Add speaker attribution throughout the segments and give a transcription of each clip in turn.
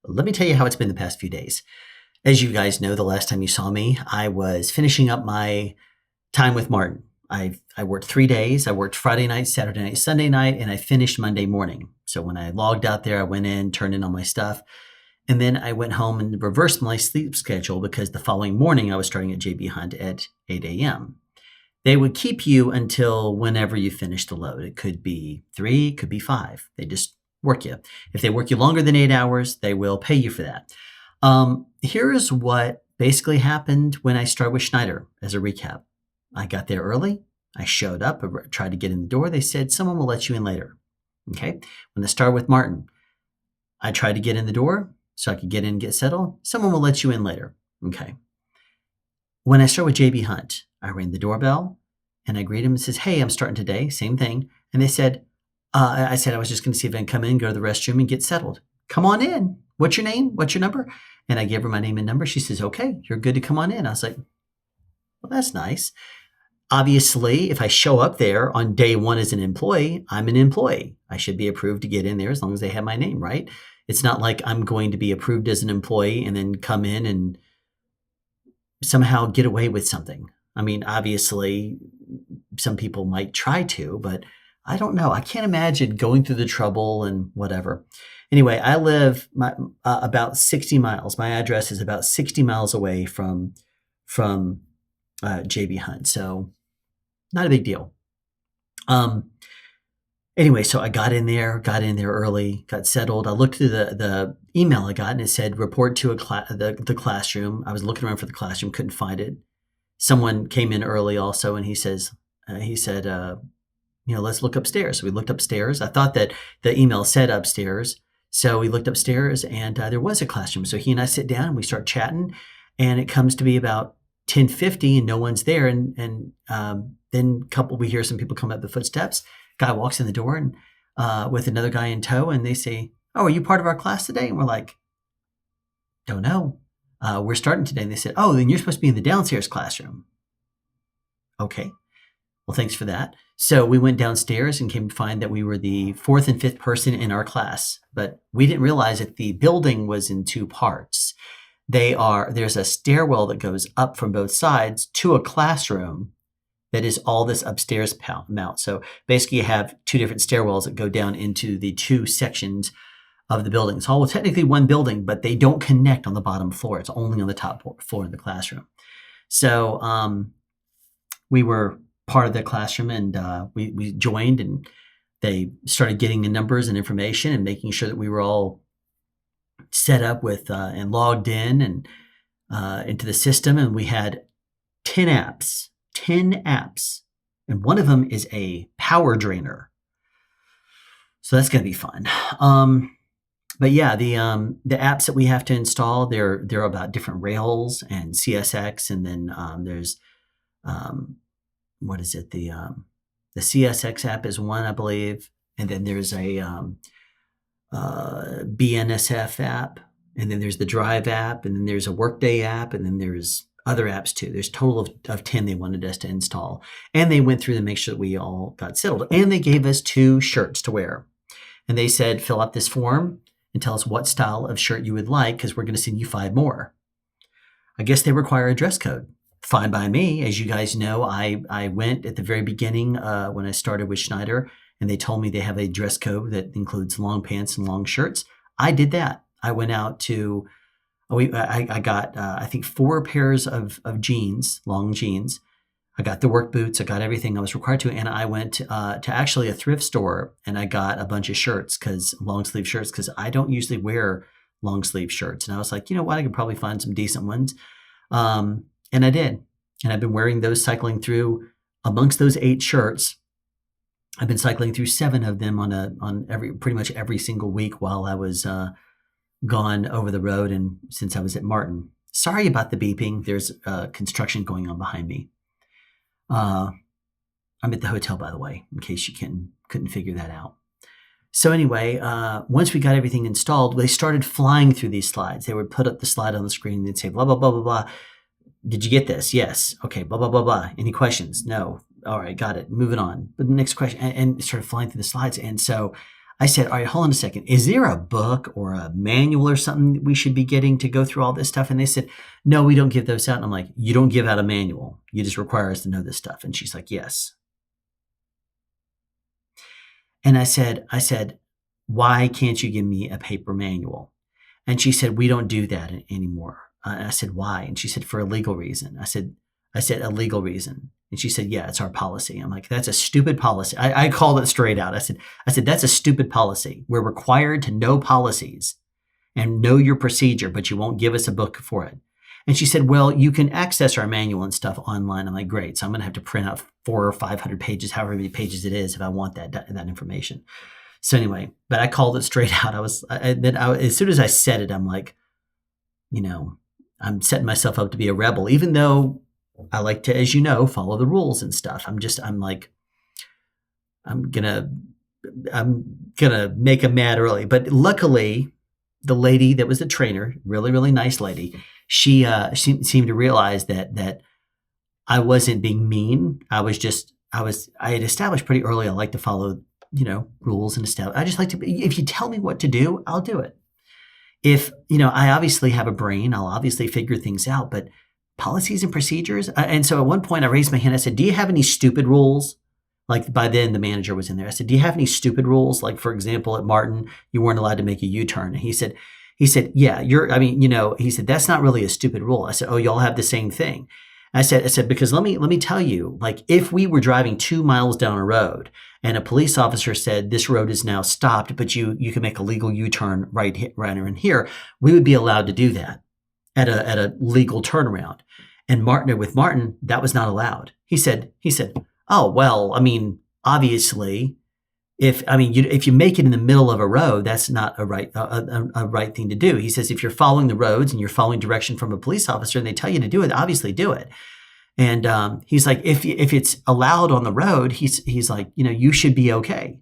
Speaker 1: Let me tell you how it's been the past few days. As you guys know, the last time you saw me, I was finishing up my time with Martin. I worked 3 days. I worked Friday night, Saturday night, Sunday night, and I finished Monday morning. So when I logged out there, I went in, turned in all my stuff, and then I went home and reversed my sleep schedule because the following morning I was starting at JB Hunt at 8 a.m. They would keep you until whenever you finish the load. It could be 3, could be 5. They just work you. If they work you longer than 8 hours, they will pay you for that. Here is what basically happened when I started with Schneider as a recap. I got there early. I showed up, I tried to get in the door. They said, someone will let you in later. Okay. When I started with Martin, I tried to get in the door so I could get in and get settled. Someone will let you in later. Okay. When I started with JB Hunt, I rang the doorbell and I greeted them and says, hey, I'm starting today. Same thing. And they said, I said, I was just going to see if I can come in, go to the restroom and get settled. Come on in. What's your name? What's your number? And I gave her my name and number. She says, okay, you're good to come on in. I was like, well, that's nice. Obviously, if I show up there on day one as an employee, I'm an employee. I should be approved to get in there as long as they have my name, right? It's not like I'm going to be approved as an employee and then come in and somehow get away with something. I mean, obviously, some people might try to, but I don't know. I can't imagine going through the trouble and whatever. Anyway, I live about 60 miles. My address is about 60 miles away from JB Hunt, so not a big deal. Anyway, so I got in there early, got settled. I looked through the email I got, and it said report to the classroom. I was looking around for the classroom, couldn't find it. Someone came in early also, and he said, let's look upstairs. So we looked upstairs. I thought that the email said upstairs. So we looked upstairs and there was a classroom. So he and I sit down and we start chatting, and it comes to be about 10:50 and no one's there. And then we hear some people come up the footsteps. Guy walks in the door and with another guy in tow, and they say, oh, are you part of our class today? And we're like, don't know. We're starting today. And they said, oh, then you're supposed to be in the downstairs classroom. Okay. Well, thanks for that. So we went downstairs and came to find that we were the 4th and 5th person in our class, but we didn't realize that the building was in 2 parts. There's a stairwell that goes up from both sides to a classroom that is all this upstairs mount. So basically you have 2 different stairwells that go down into the 2 sections of the building. It's all technically one building, but they don't connect on the bottom floor. It's only on the top floor of the classroom. So we were part of the classroom, and we joined, and they started getting the numbers and information and making sure that we were all set up with and logged in and into the system. And we had 10 apps, and one of them is a power drainer. So that's going to be fun. But yeah, the apps that we have to install, they're about different rails and CSX, and then there's what is it? The CSX app is one, I believe, and then there's a BNSF app, and then there's the Drive app, and then there's a Workday app, and then there's other apps too. There's a total of 10 they wanted us to install, and they went through to make sure that we all got settled, and they gave us 2 shirts to wear, and they said fill out this form and tell us what style of shirt you would like, because we're going to send you 5 more. I guess they require a dress code. Fine by me. As you guys know, I went at the very beginning when I started with Schneider, and they told me they have a dress code that includes long pants and long shirts. I did that. I went out to, I got, I think 4 pairs of jeans, long jeans. I got the work boots. I got everything I was required to. And I went to actually a thrift store, and I got a bunch of shirts, long sleeve shirts, because I don't usually wear long sleeve shirts. And I was like, you know what? I could probably find some decent ones. And I did. And I've been wearing those, cycling through amongst those 8 shirts. I've been cycling through 7 of them on pretty much every single week while I was gone over the road, and since I was at Martin. Sorry about the beeping. There's construction going on behind me. I'm at the hotel, by the way, in case you couldn't figure that out. So anyway, once we got everything installed, they started flying through these slides. They would put up the slide on the screen, and they'd say, blah, blah, blah, blah, blah. Did you get this? Yes. Okay, blah, blah, blah, blah. Any questions? No. All right, got it. Moving on. But the next question, and it started flying through the slides. And so I said, all right, hold on a second. Is there a book or a manual or something that we should be getting to go through all this stuff? And they said, no, we don't give those out. And I'm like, you don't give out a manual. You just require us to know this stuff. And she's like, yes. And I said, why can't you give me a paper manual? And she said, we don't do that anymore. And I said, why? And she said, for a legal reason. I said, a legal reason. And she said, yeah, it's our policy. I'm like, that's a stupid policy. I called it straight out. I said, that's a stupid policy. We're required to know policies and know your procedure, but you won't give us a book for it. And she said, well, you can access our manual and stuff online. I'm like, great. So I'm going to have to print out 400 or 500 pages, however many pages it is, if I want that information. So anyway, but I called it straight out. As soon as I said it, I'm like, I'm setting myself up to be a rebel, even though I like to, as you know, follow the rules and stuff. I'm gonna make them mad early. But luckily, the lady that was the trainer, really, really nice lady, she seemed to realize that I wasn't being mean. I had established pretty early. I like to follow, rules and stuff. I just like to, if you tell me what to do, I'll do it. If, I obviously have a brain, I'll obviously figure things out, but policies and procedures. And so at one point I raised my hand. I said, do you have any stupid rules? Like by then the manager was in there. I said, do you have any stupid rules? Like for example, at Martin, you weren't allowed to make a U-turn. And he said, yeah, he said, that's not really a stupid rule. I said, oh, y'all have the same thing. I said, because let me tell you, like if we were driving 2 miles down a road and a police officer said this road is now stopped, but you can make a legal U-turn right in here, we would be allowed to do that at a legal turnaround. And with Martin, that was not allowed. He said, oh, well, obviously, if you make it in the middle of a road, that's not a right thing to do. He says, if you're following the roads and you're following direction from a police officer and they tell you to do it, obviously do it. And he's like, if it's allowed on the road, he's like, you should be okay.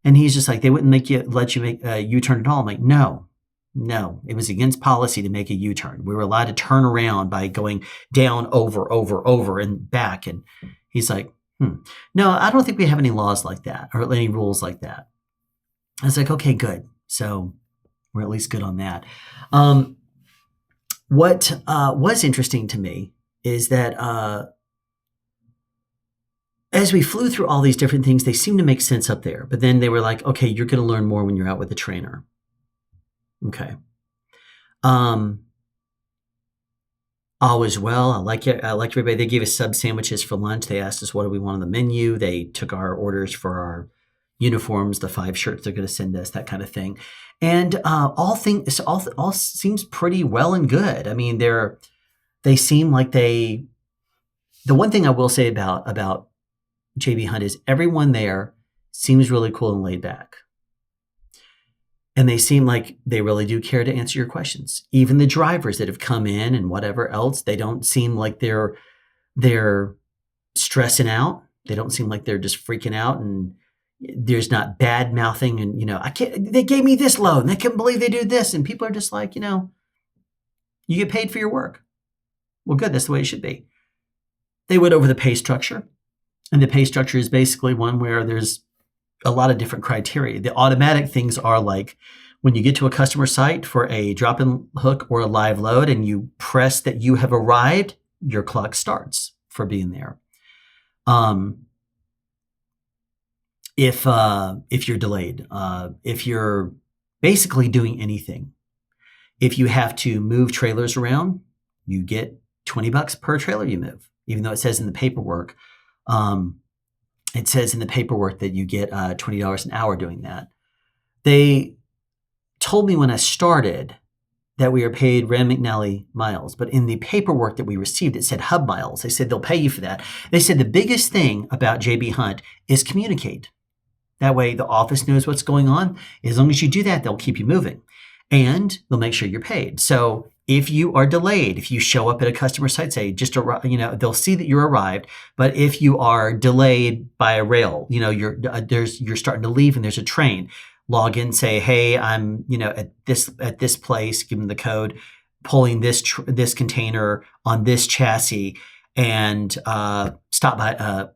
Speaker 1: And he's just like, they wouldn't let you make a U-turn at all. I'm like, no, it was against policy to make a U-turn. We were allowed to turn around by going down, over, and back. And he's like, no, I don't think we have any laws like that or any rules like that. I was like, okay, good. So we're at least good on that. What was interesting to me is that as we flew through all these different things, they seemed to make sense up there. But then they were like, okay, you're going to learn more when you're out with the trainer. Okay. All was well. I like everybody. They gave us sub sandwiches for lunch. They asked us what do we want on the menu. They took our orders for our uniforms, the 5 shirts they're going to send us, that kind of thing. And all seems pretty well and good. They seem like the one thing I will say about JB Hunt is everyone there seems really cool and laid back. And they seem like they really do care to answer your questions. Even the drivers that have come in and whatever else, they don't seem like they're stressing out. They don't seem like they're just freaking out, and there's not bad mouthing. And they gave me this load and I can't believe they do this. And people are just like, you get paid for your work. Well, good. That's the way it should be. They went over the pay structure, and the pay structure is basically one where there's a lot of different criteria. The automatic things are like when you get to a customer site for a drop-in hook or a live load and you press that you have arrived, your clock starts for being there. If you're delayed, if you're basically doing anything, if you have to move trailers around, you get $20 per trailer you move, even though it says in the paperwork, that you get $20 an hour doing that. They told me when I started that we are paid Rand McNally miles, but in the paperwork that we received, it said hub miles. They said they'll pay you for that. They said the biggest thing about JB Hunt is communicate. That way the office knows what's going on. As long as you do that, they'll keep you moving and they'll make sure you're paid. So if you are delayed, if you show up at a customer site, say they'll see that you're arrived. But if you are delayed by a rail, you're starting to leave and there's a train, log in, say, hey, I'm at this place, give them the code, pulling this container on this chassis, and stop by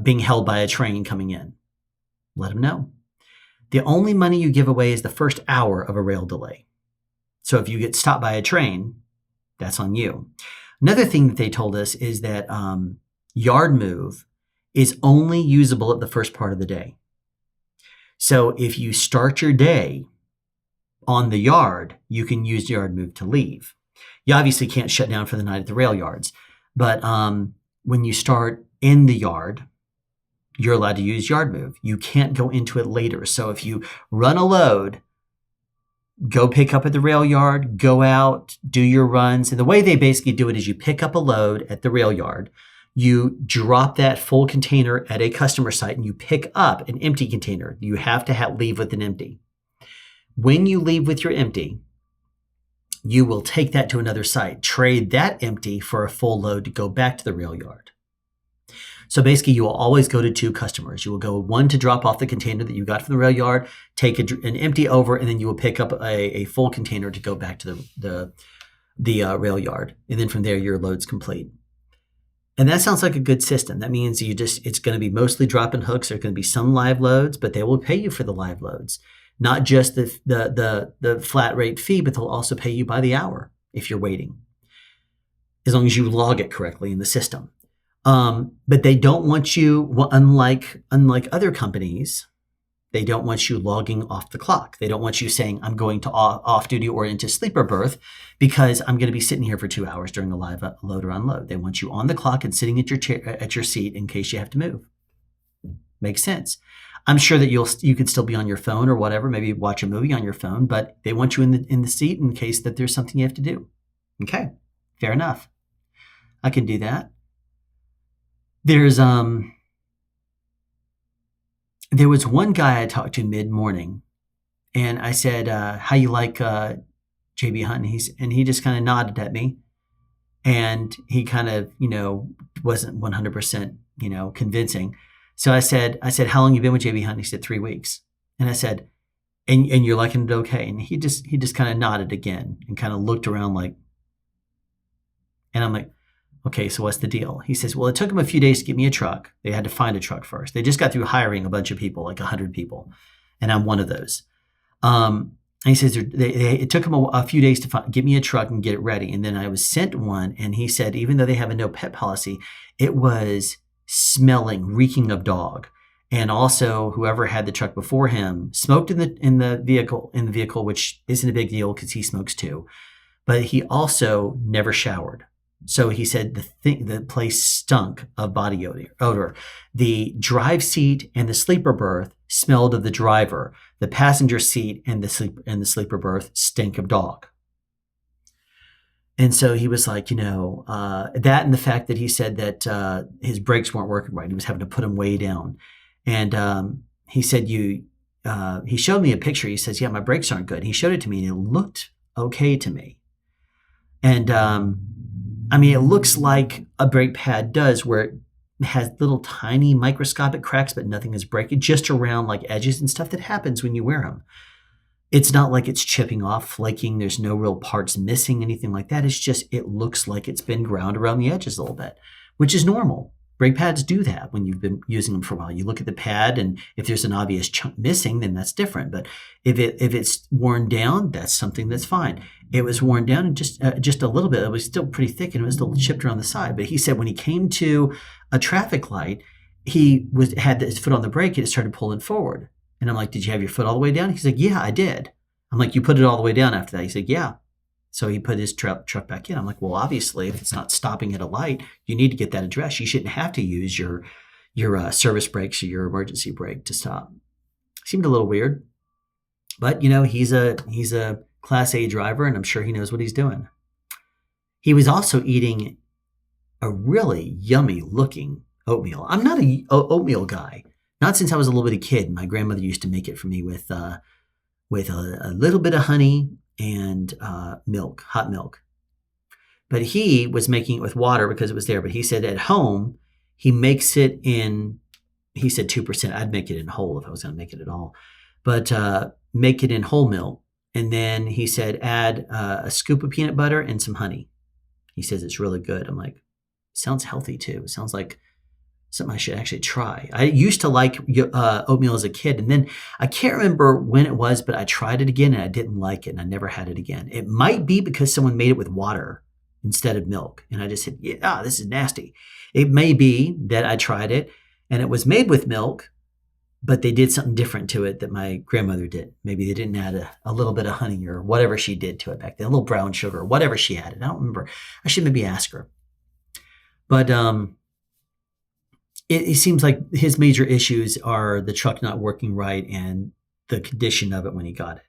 Speaker 1: being held by a train coming in. Let them know. The only money you give away is the first hour of a rail delay. So if you get stopped by a train, that's on you. Another thing that they told us is that yard move is only usable at the first part of the day. So if you start your day on the yard, you can use yard move to leave. You obviously can't shut down for the night at the rail yards, but when you start in the yard, you're allowed to use yard move. You can't go into it later. So if you run a load, go pick up at the rail yard, go out, do your runs. And the way they basically do it is you pick up a load at the rail yard, you drop that full container at a customer site, and you pick up an empty container. You have to leave with an empty. When you leave with your empty, you will take that to another site, trade that empty for a full load to go back to the rail yard. So basically, you will always go to two customers. You will go one to drop off the container that you got from the rail yard, take an empty over, and then you will pick up a full container to go back to the rail yard. And then from there, your load's complete. And that sounds like a good system. That means it's going to be mostly drop and hooks. There are going to be some live loads, but they will pay you for the live loads. Not just the flat rate fee, but they'll also pay you by the hour if you're waiting, as long as you log it correctly in the system. But they don't want you, unlike other companies, they don't want you logging off the clock. They don't want you saying, I'm going to off duty or into sleeper berth because I'm going to be sitting here for 2 hours during a live load or unload. They want you on the clock and sitting at your chair, at your seat in case you have to move. Makes sense. I'm sure that you could still be on your phone or whatever, maybe watch a movie on your phone, but they want you in the seat in case that there's something you have to do. Okay, fair enough. I can do that. There was one guy I talked to mid-morning, and I said, how you like JB Hunt? And he just kind of nodded at me, and he kind of, wasn't 100%, convincing. So I said, how long you been with JB Hunt? And he said 3 weeks. And I said, and you're liking it okay? And he just kind of nodded again and kind of looked around like, and I'm like, okay, so what's the deal? He says, well, it took them a few days to get me a truck. They had to find a truck first. They just got through hiring a bunch of people, like 100 people. And I'm one of those. And he says, it took them a few days to get me a truck and get it ready. And then I was sent one. And he said, even though they have a no pet policy, it was reeking of dog. And also whoever had the truck before him smoked in the vehicle, which isn't a big deal because he smokes too. But he also never showered. So he said the place stunk of body odor. The drive seat and the sleeper berth smelled of the driver. The passenger seat and the sleeper berth stink of dog. And so he was like, that and the fact that he said that his brakes weren't working right. He was having to put them way down. And he said, he showed me a picture. He says, yeah, my brakes aren't good. He showed it to me and it looked okay to me. And it looks like a brake pad does, where it has little tiny microscopic cracks, but nothing is breaking, just around like edges and stuff that happens when you wear them. It's not like it's chipping off, flaking. There's no real parts missing, anything like that. It's just, it looks like it's been ground around the edges a little bit, which is normal. Brake pads do that when you've been using them for a while. You look at the pad, and if there's an obvious chunk missing, then that's different. But if it's worn down, that's something that's fine. It was worn down and just a little bit. It was still pretty thick, and it was still chipped around the side. But he said when he came to a traffic light, he had his foot on the brake, and it started pulling forward. And I'm like, did you have your foot all the way down? He's like, yeah, I did. I'm like, you put it all the way down after that? He said, yeah. So he put his truck back in. I'm like, well, obviously, if it's not stopping at a light, you need to get that addressed. You shouldn't have to use your service brakes or your emergency brake to stop. Seemed a little weird, but he's a Class A driver, and I'm sure he knows what he's doing. He was also eating a really yummy looking oatmeal. I'm not a oatmeal guy. Not since I was a little bitty kid. My grandmother used to make it for me with a little bit of honey and milk, hot milk. But he was making it with water because it was there. But he said at home, he makes it in, he said 2%. I'd make it in whole if I was going to make it at all. But make it in whole milk. And then he said add a scoop of peanut butter and some honey. He says it's really good. I'm like, sounds healthy too. It sounds like Something I should actually try. I used to like oatmeal as a kid, and then I can't remember when it was, but I tried it again and I didn't like it, and I never had it again. It might be because someone made it with water instead of milk, and I just said, "Yeah, this is nasty." It may be that I tried it and it was made with milk, but they did something different to it that my grandmother did. Maybe they didn't add a little bit of honey or whatever she did to it back then, a little brown sugar or whatever she added. I don't remember. I should maybe ask her. But it seems like his major issues are the truck not working right and the condition of it when he got it.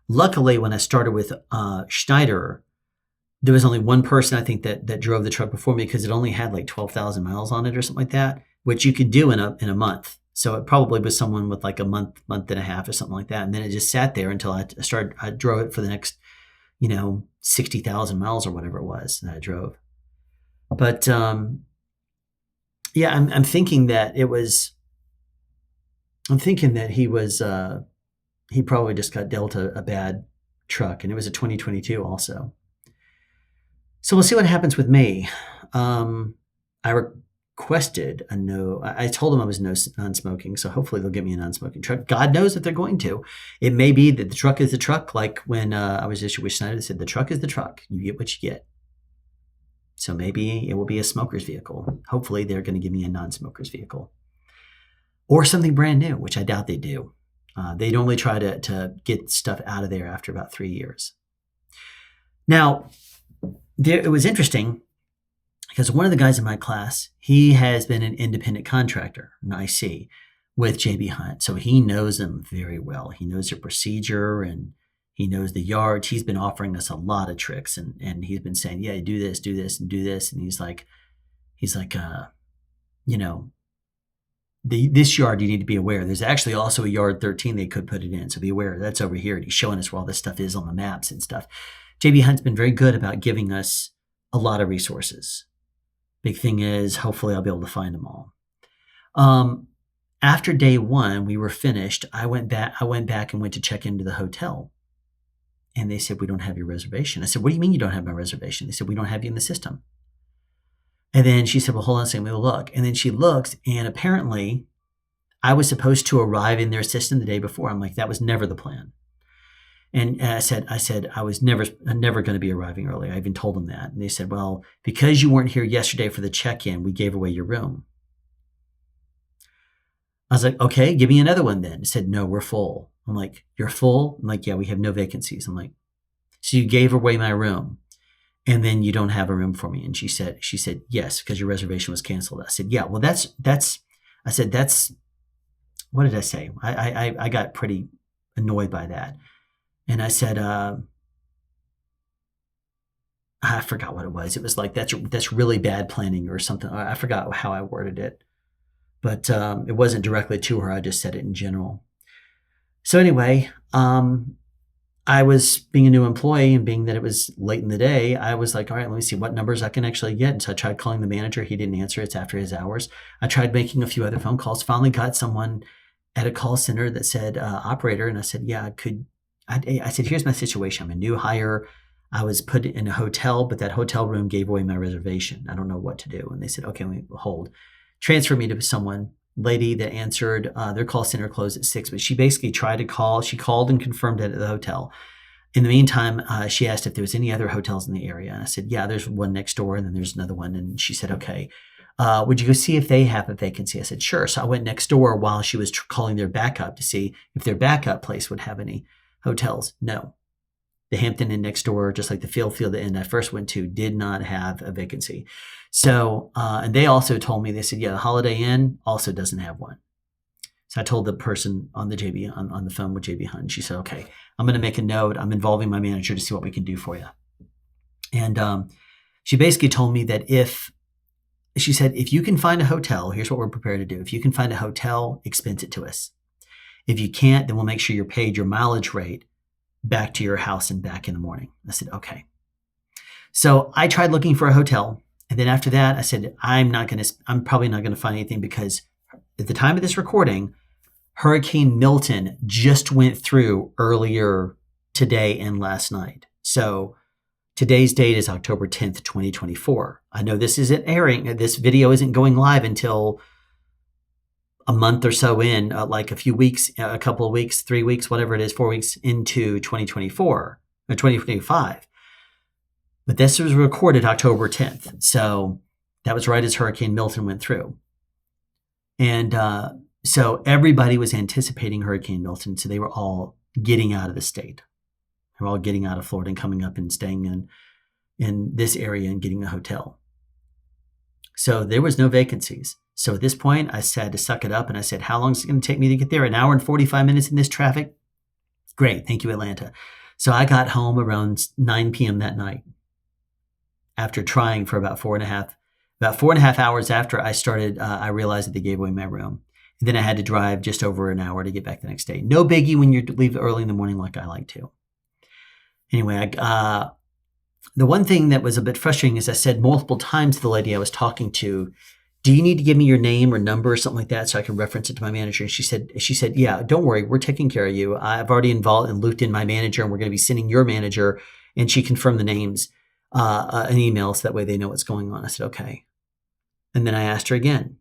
Speaker 1: Luckily, when I started with Schneider, there was only one person I think that drove the truck before me because it only had like 12,000 miles on it or something like that, which you could do in a month. So it probably was someone with like a month and a half or something like that. And then it just sat there until I drove it for the next, 60,000 miles or whatever it was that I drove. But yeah, I'm thinking that he probably just got dealt a bad truck, and it was a 2022 also. So we'll see what happens with me. I requested a no. I told them I was non-smoking, so hopefully they'll get me a non-smoking truck. God knows if they're going to. It may be that the truck is the truck, like when I was issued with Schneider, they said the truck is the truck. You get what you get. So maybe it will be a smoker's vehicle. Hopefully they're going to give me a non-smoker's vehicle. Or something brand new, which I doubt they do. They normally try to get stuff out of there after about 3 years. Now, it was interesting because one of the guys in my class, he has been an independent contractor, an IC, with JB Hunt. So he knows them very well. He knows their procedure and he knows the yards. He's been offering us a lot of tricks and he's been saying, yeah, do this, and do this. And he's like, this yard you need to be aware. There's actually also a yard 13 they could put it in. So be aware that's over here. And he's showing us where all this stuff is on the maps and stuff. JB Hunt's been very good about giving us a lot of resources. Big thing is, hopefully I'll be able to find them all. After day one, we were finished. I went back and went to check into the hotel. And they said, we don't have your reservation. I said, what do you mean you don't have my reservation? They said, we don't have you in the system. And then she said, well, hold on a second, we'll look. And then she looked, and apparently I was supposed to arrive in their system the day before. I'm like, that was never the plan. And I said, I was never going to be arriving early. I even told them that. And they said, well, because you weren't here yesterday for the check-in, we gave away your room. I was like, okay, give me another one then. They said, no, we're full. I'm like, you're full? I'm like, yeah, we have no vacancies. I'm like, so you gave away my room and then you don't have a room for me. And she said, yes, because your reservation was canceled. I said, yeah, well, that's, what did I say? I got pretty annoyed by that. And I said, I forgot what it was. It was like, that's really bad planning or something. I forgot how I worded it, but it wasn't directly to her. I just said it in general. So anyway, I was being a new employee and being that it was late in the day, I was like, all right, let me see what numbers I can actually get. And so I tried calling the manager. He didn't answer. It's after his hours. I tried making a few other phone calls, finally got someone at a call center that said operator. And I said, yeah, I said, here's my situation. I'm a new hire. I was put in a hotel, but that hotel room gave away my reservation. I don't know what to do. And they said, okay, hold. Transfer me to someone. Lady that answered, their call center closed at 6, but she basically tried to call. She called and confirmed it at the hotel. In the meantime, she asked if there was any other hotels in the area. And I said, yeah, there's one next door. And then there's another one. And she said, okay, would you go see if they have a vacancy? I said, sure. So I went next door while she was calling their backup to see if their backup place would have any hotels. No. The Hampton Inn next door, just like the Field Inn I first went to, did not have a vacancy. So, and they also told me, they said, yeah, the Holiday Inn also doesn't have one. So I told the person on the on the phone with JB Hunt, she said, okay, I'm going to make a note. I'm involving my manager to see what we can do for you. And she basically told me that she said, if you can find a hotel, here's what we're prepared to do. If you can find a hotel, expense it to us. If you can't, then we'll make sure you're paid your mileage rate back to your house and back in the morning. I said, okay. So I tried looking for a hotel. And then after that, I said, I'm probably not going to find anything because at the time of this recording, Hurricane Milton just went through earlier today and last night. So today's date is October 10th, 2024. I know this isn't airing. This video isn't going live until a month or so in, like a few weeks, a couple of weeks, 3 weeks, whatever it is, 4 weeks into 2024 or 2025. But this was recorded October 10th. So that was right as Hurricane Milton went through. And so everybody was anticipating Hurricane Milton. So they were all getting out of the state. They were all getting out of Florida and coming up and staying in this area and getting a hotel. So there was no vacancies. So at this point, I had to suck it up. And I said, how long is it going to take me to get there? An hour and 45 minutes in this traffic? Great. Thank you, Atlanta. So I got home around 9 p.m. that night after trying for about 4.5 hours after I started, I realized that they gave away my room. And then I had to drive just over an hour to get back the next day. No biggie when you leave early in the morning like I like to. Anyway, the one thing that was a bit frustrating is I said multiple times to the lady I was talking to, do you need to give me your name or number or something like that so I can reference it to my manager? And she said, yeah, don't worry. We're taking care of you. I've already involved and looped in my manager, and we're going to be sending your manager. And she confirmed the names, an email, so that way they know what's going on. I said, okay. And then I asked her again,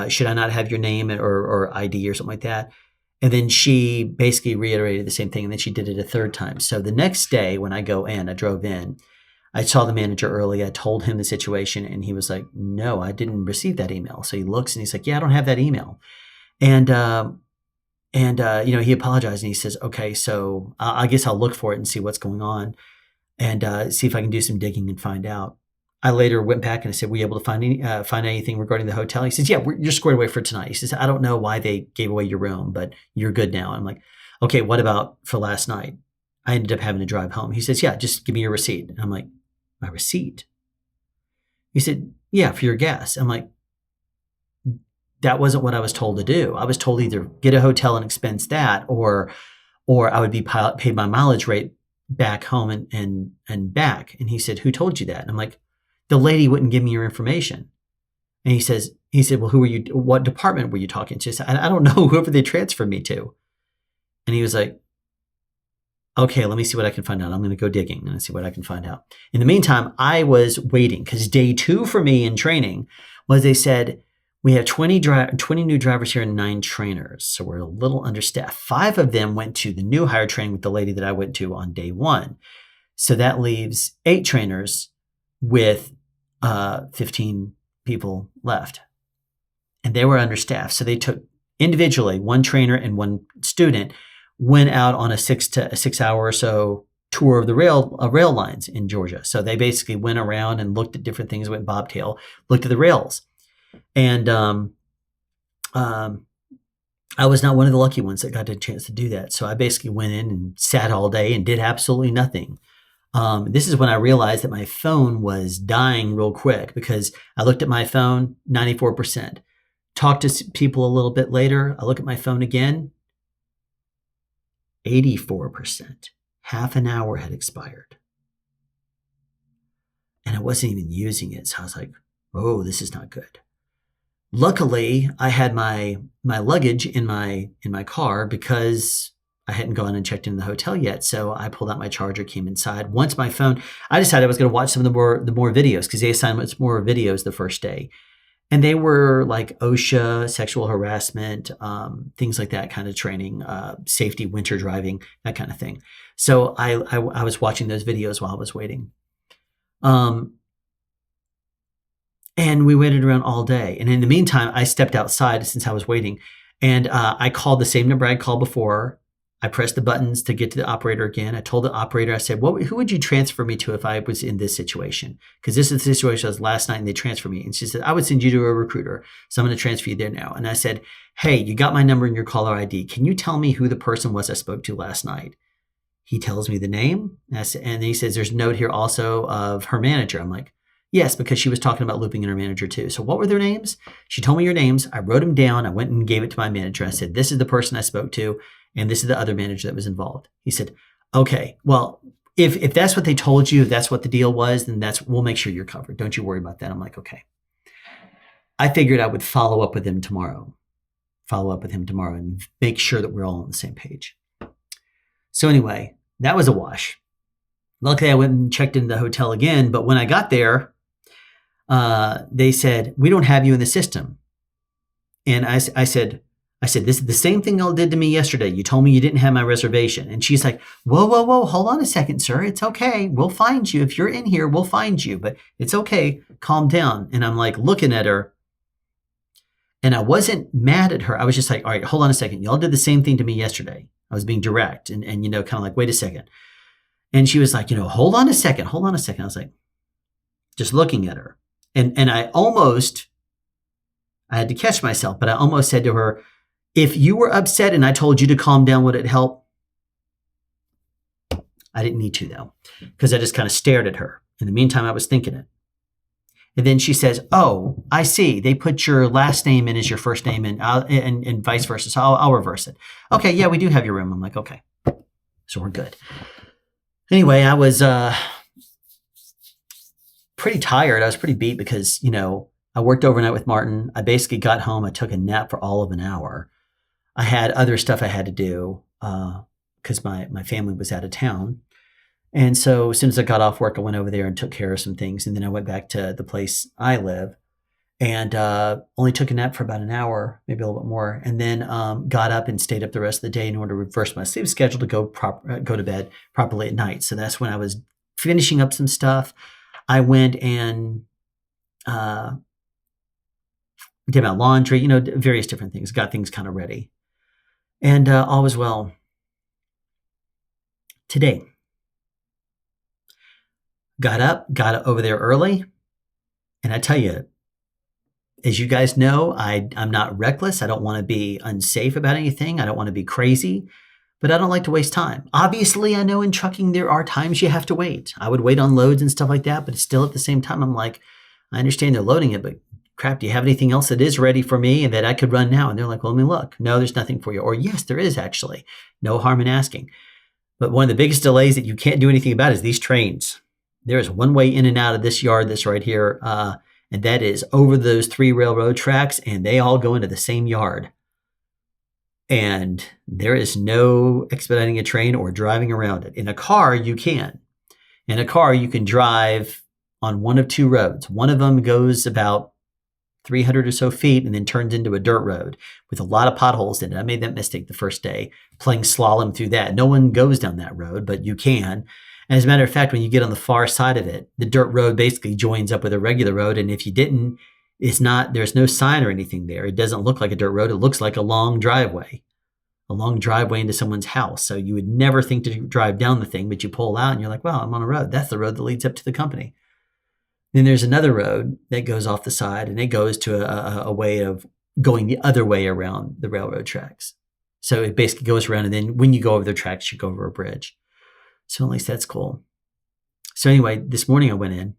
Speaker 1: should I not have your name or ID or something like that? And then she basically reiterated the same thing. And then she did it a third time. So the next day when I drove in, I saw the manager early. I told him the situation, and he was like, no, I didn't receive that email. So he looks and he's like, yeah, I don't have that email. And he apologized and he says, okay, so I guess I'll look for it and see what's going on and see if I can do some digging and find out. I later went back and I said, were you able to find anything regarding the hotel? He says, yeah, you're squared away for tonight. He says, I don't know why they gave away your room, but you're good now. I'm like, okay, what about for last night? I ended up having to drive home. He says, yeah, just give me your receipt. And I'm like, my receipt? He said, yeah, for your gas. I'm like, that wasn't what I was told to do. I was told either get a hotel and expense that, or I would be paid my mileage rate back home and back. And he said, who told you that? And I'm like, the lady wouldn't give me your information. And he said, well, what department were you talking to? I said, I don't know, whoever they transferred me to. And he was like, okay, let me see what I can find out. I'm going to go digging and see what I can find out. In the meantime, I was waiting because day 2 for me in training was they said, we have 20 new drivers here and 9 trainers. So we're a little understaffed. 5 of them went to the new hire training with the lady that I went to on day 1. So that leaves 8 trainers with 15 people left. And they were understaffed. So they took individually 1 trainer and 1 student, went out on a 6 hour or so tour of the rail lines in Georgia. So they basically went around and looked at different things, went bobtail, looked at the rails. And I was not one of the lucky ones that got a chance to do that. So I basically went in and sat all day and did absolutely nothing. This is when I realized that my phone was dying real quick because I looked at my phone, 94%. Talked to people a little bit later. I look at my phone again, 84%. Half an hour had expired. And I wasn't even using it. So I was like, oh, this is not good. Luckily, I had my luggage in my car because I hadn't gone and checked in the hotel yet. So I pulled out my charger, came inside. Once my phone, I decided I was going to watch some of the more videos because they assigned us more videos the first day. And they were like OSHA, sexual harassment, things like that kind of training, safety, winter driving, that kind of thing. So I was watching those videos while I was waiting. And we waited around all day. And in the meantime, I stepped outside since I was waiting. And I called the same number I'd called before. I pressed the buttons to get to the operator again. I told the operator, I said, who would you transfer me to if I was in this situation? Because this is the situation I was last night and they transferred me. And she said, I would send you to a recruiter. So I'm going to transfer you there now. And I said, hey, you got my number and your caller ID. Can you tell me who the person was I spoke to last night? He tells me the name. And then he says, there's a note here also of her manager. I'm like, yes, because she was talking about looping in her manager too. So what were their names? She told me your names. I wrote them down. I went and gave it to my manager. I said, this is the person I spoke to. And this is the other manager that was involved. He said, okay, well, if that's what they told you, if that's what the deal was, then we'll make sure you're covered. Don't you worry about that. I'm like, okay. I figured I would follow up with him tomorrow and make sure that we're all on the same page. So anyway, that was a wash. Luckily, I went and checked into the hotel again. But when I got there, they said, we don't have you in the system. And I said, I said, this is the same thing y'all did to me yesterday. You told me you didn't have my reservation. And she's like, whoa, whoa, whoa, hold on a second, sir. It's okay. We'll find you. If you're in here, we'll find you. But it's okay. Calm down. And I'm like looking at her. And I wasn't mad at her. I was just like, all right, hold on a second. Y'all did the same thing to me yesterday. I was being direct and kind of like, wait a second. And she was like, hold on a second. Hold on a second. I was like, just looking at her. And I had to catch myself, but I almost said to her, if you were upset and I told you to calm down, would it help? I didn't need to, though, because I just kind of stared at her. In the meantime, I was thinking it. And then she says, oh, I see. They put your last name in as your first name and vice versa. So I'll reverse it. Okay, yeah, we do have your room. I'm like, okay. So we're good. Anyway, I was pretty tired. I was pretty beat because, I worked overnight with Martin. I basically got home. I took a nap for all of an hour. I had other stuff I had to do because my family was out of town. And so as soon as I got off work, I went over there and took care of some things. And then I went back to the place I live and only took a nap for about an hour, maybe a little bit more. And then got up and stayed up the rest of the day in order to reverse my sleep schedule to go to bed properly at night. So that's when I was finishing up some stuff. I went and did my laundry, various different things, got things kind of ready. And all was well. Today, got over there early. And I tell you, as you guys know, I'm not reckless. I don't want to be unsafe about anything. I don't want to be crazy, but I don't like to waste time. Obviously, I know in trucking, there are times you have to wait. I would wait on loads and stuff like that, but still at the same time, I'm like, I understand they're loading it, but crap, do you have anything else that is ready for me and that I could run now? And they're like, well, let me look. No, there's nothing for you. Or yes, there is actually. No harm in asking. But one of the biggest delays that you can't do anything about is these trains. There is one way in and out of this yard that's right here, and that is over those 3 railroad tracks, and they all go into the same yard. And there is no expediting a train or driving around it. In a car, you can. In a car, you can drive on one of 2 roads. One of them goes about 300 or so feet and then turns into a dirt road with a lot of potholes in it. I made that mistake the first day, playing slalom through that. No one goes down that road, but you can. And as a matter of fact, when you get on the far side of it, the dirt road basically joins up with a regular road. And if you didn't, there's no sign or anything there. It doesn't look like a dirt road. It looks like a long driveway into someone's house. So you would never think to drive down the thing, but you pull out and you're like, well, I'm on a road. That's the road that leads up to the company. Then there's another road that goes off the side, and it goes to a way of going the other way around the railroad tracks. So it basically goes around, and then when you go over the tracks, you go over a bridge. So at least that's cool. So anyway, this morning I went in,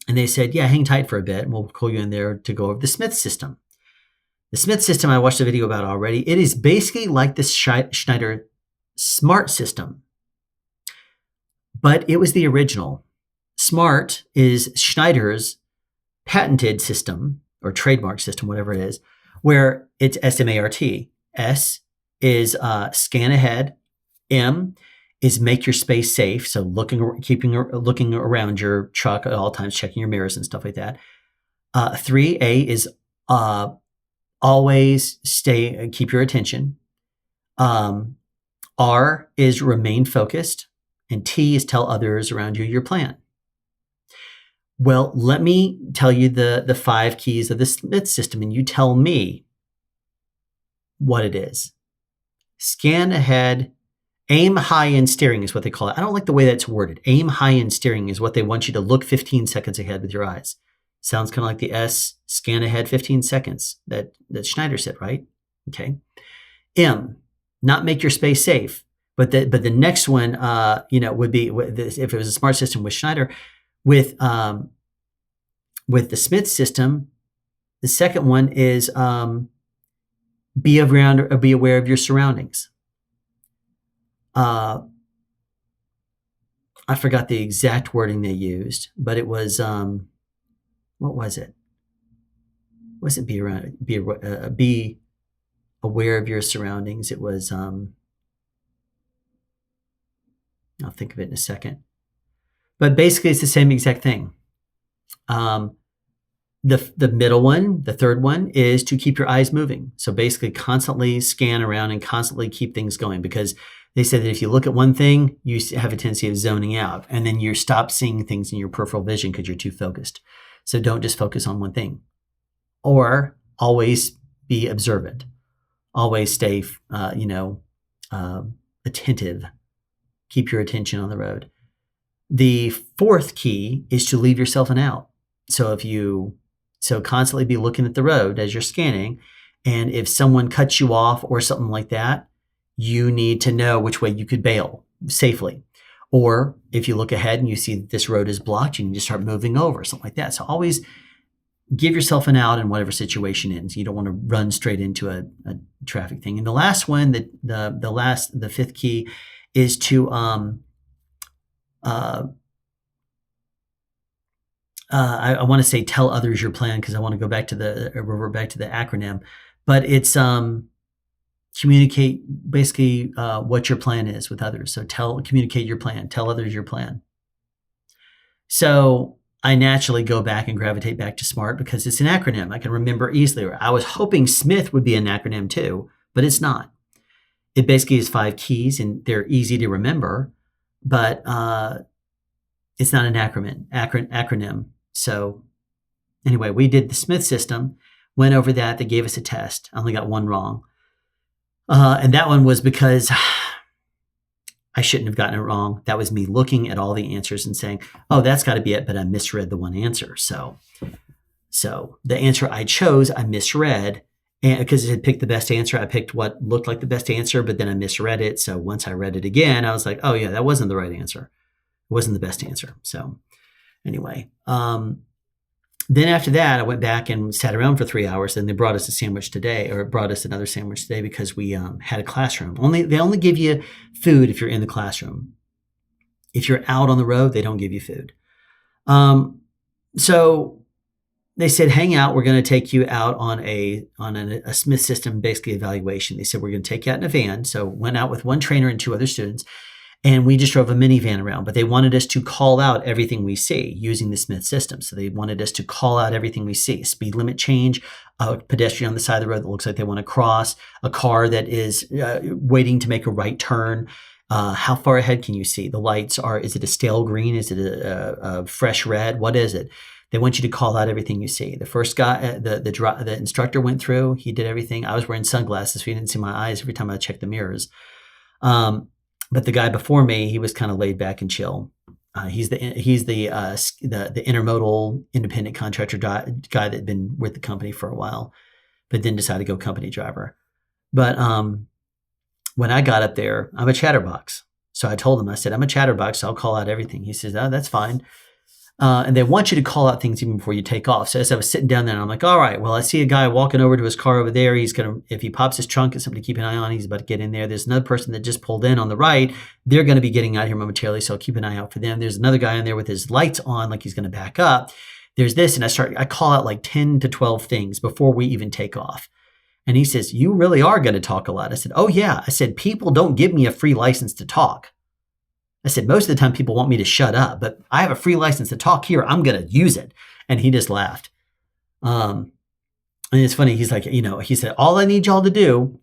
Speaker 1: and they said, yeah, hang tight for a bit, and we'll call you in there to go over the Smith system. The Smith system I watched a video about already. It is basically like the Schneider Smart system, but it was the original. Smart is Schneider's patented system or trademark system, whatever it is, where it's SMART. S is scan ahead. M is make your space safe. So looking around your truck at all times, checking your mirrors and stuff like that. 3A is always keep your attention. R is remain focused. And T is tell others around you your plan. Well, let me tell you the 5 keys of the Smith system, and you tell me what it is. Scan ahead, aim high in steering is what they call it. I don't like the way that's worded. Aim high in steering is what they want you to look 15 seconds ahead with your eyes. Sounds kind of like the S, scan ahead 15 seconds that Schneider said, right? Okay. M, not make your space safe. But the next one, would be if it was a smart system with Schneider. With the Smith system, the second one is be aware of your surroundings. I forgot the exact wording they used, but it was what was it? Was it be aware of your surroundings? It was I'll think of it in a second. But basically, it's the same exact thing. The middle one, the third one, is to keep your eyes moving. So basically constantly scan around and constantly keep things going, because they said that if you look at one thing, you have a tendency of zoning out, and then you stop seeing things in your peripheral vision because you're too focused. So don't just focus on one thing. Or always be observant. Always stay, attentive. Keep your attention on the road. The fourth key is to leave yourself an out. So constantly be looking at the road as you're scanning. And if someone cuts you off or something like that, you need to know which way you could bail safely. Or if you look ahead and you see that this road is blocked, you need to start moving over, something like that. So always give yourself an out in whatever situation it is. You don't want to run straight into a traffic thing. And the last one, the fifth key, is to I want to say tell others your plan, because I want to revert back to the acronym, but it's communicate basically what your plan is with others. So communicate your plan, tell others your plan. So I naturally go back and gravitate back to SMART because it's an acronym I can remember easily. I was hoping SMITH would be an acronym too, but it's not. It basically is 5 keys and they're easy to remember, but it's not an acronym. So anyway, we did the Smith system, went over that. They gave us a test. I only got one wrong. And that one was because I shouldn't have gotten it wrong. That was me looking at all the answers and saying, oh, that's got to be it. But I misread the one answer. So the answer I chose, I misread. And because it had picked the best answer, I picked what looked like the best answer, but then I misread it. So once I read it again, I was like, oh yeah, that wasn't the right answer. It wasn't the best answer. So anyway, then after that, I went back and sat around for 3 hours. Then they brought us brought us another sandwich today because we had a classroom. They only give you food if you're in the classroom. If you're out on the road, they don't give you food. So they said, hang out. We're going to take you out on a Smith system, basically evaluation. They said, we're going to take you out in a van. So went out with one trainer and 2 other students. And we just drove a minivan around, but they wanted us to call out everything we see using the Smith system. So they wanted us to call out everything we see: speed limit change, a pedestrian on the side of the road that looks like they want to cross, a car that is waiting to make a right turn. How far ahead can you see? The lights is it a stale green? Is it a fresh red? What is it? They want you to call out everything you see. The first guy, the instructor went through, he did everything. I was wearing sunglasses, so he didn't see my eyes every time I checked the mirrors. But the guy before me, he was kind of laid back and chill. He's the intermodal independent contractor guy that had been with the company for a while, but then decided to go company driver. But when I got up there, I'm a chatterbox. So I told him, I said, I'm a chatterbox, so I'll call out everything. He says, oh, that's fine. And they want you to call out things even before you take off. So as I was sitting down there, and I'm like, all right, well, I see a guy walking over to his car over there. If he pops his trunk, it's something to keep an eye on. He's about to get in there. There's another person that just pulled in on the right. They're going to be getting out here momentarily, so I'll keep an eye out for them. There's another guy in there with his lights on, like he's going to back up. There's this, and I call out like 10 to 12 things before we even take off. And he says, you really are going to talk a lot. I said, oh yeah. I said, people don't give me a free license to talk. I said, most of the time people want me to shut up, but I have a free license to talk here. I'm going to use it. And he just laughed. And it's funny. He's like, he said, all I need y'all to do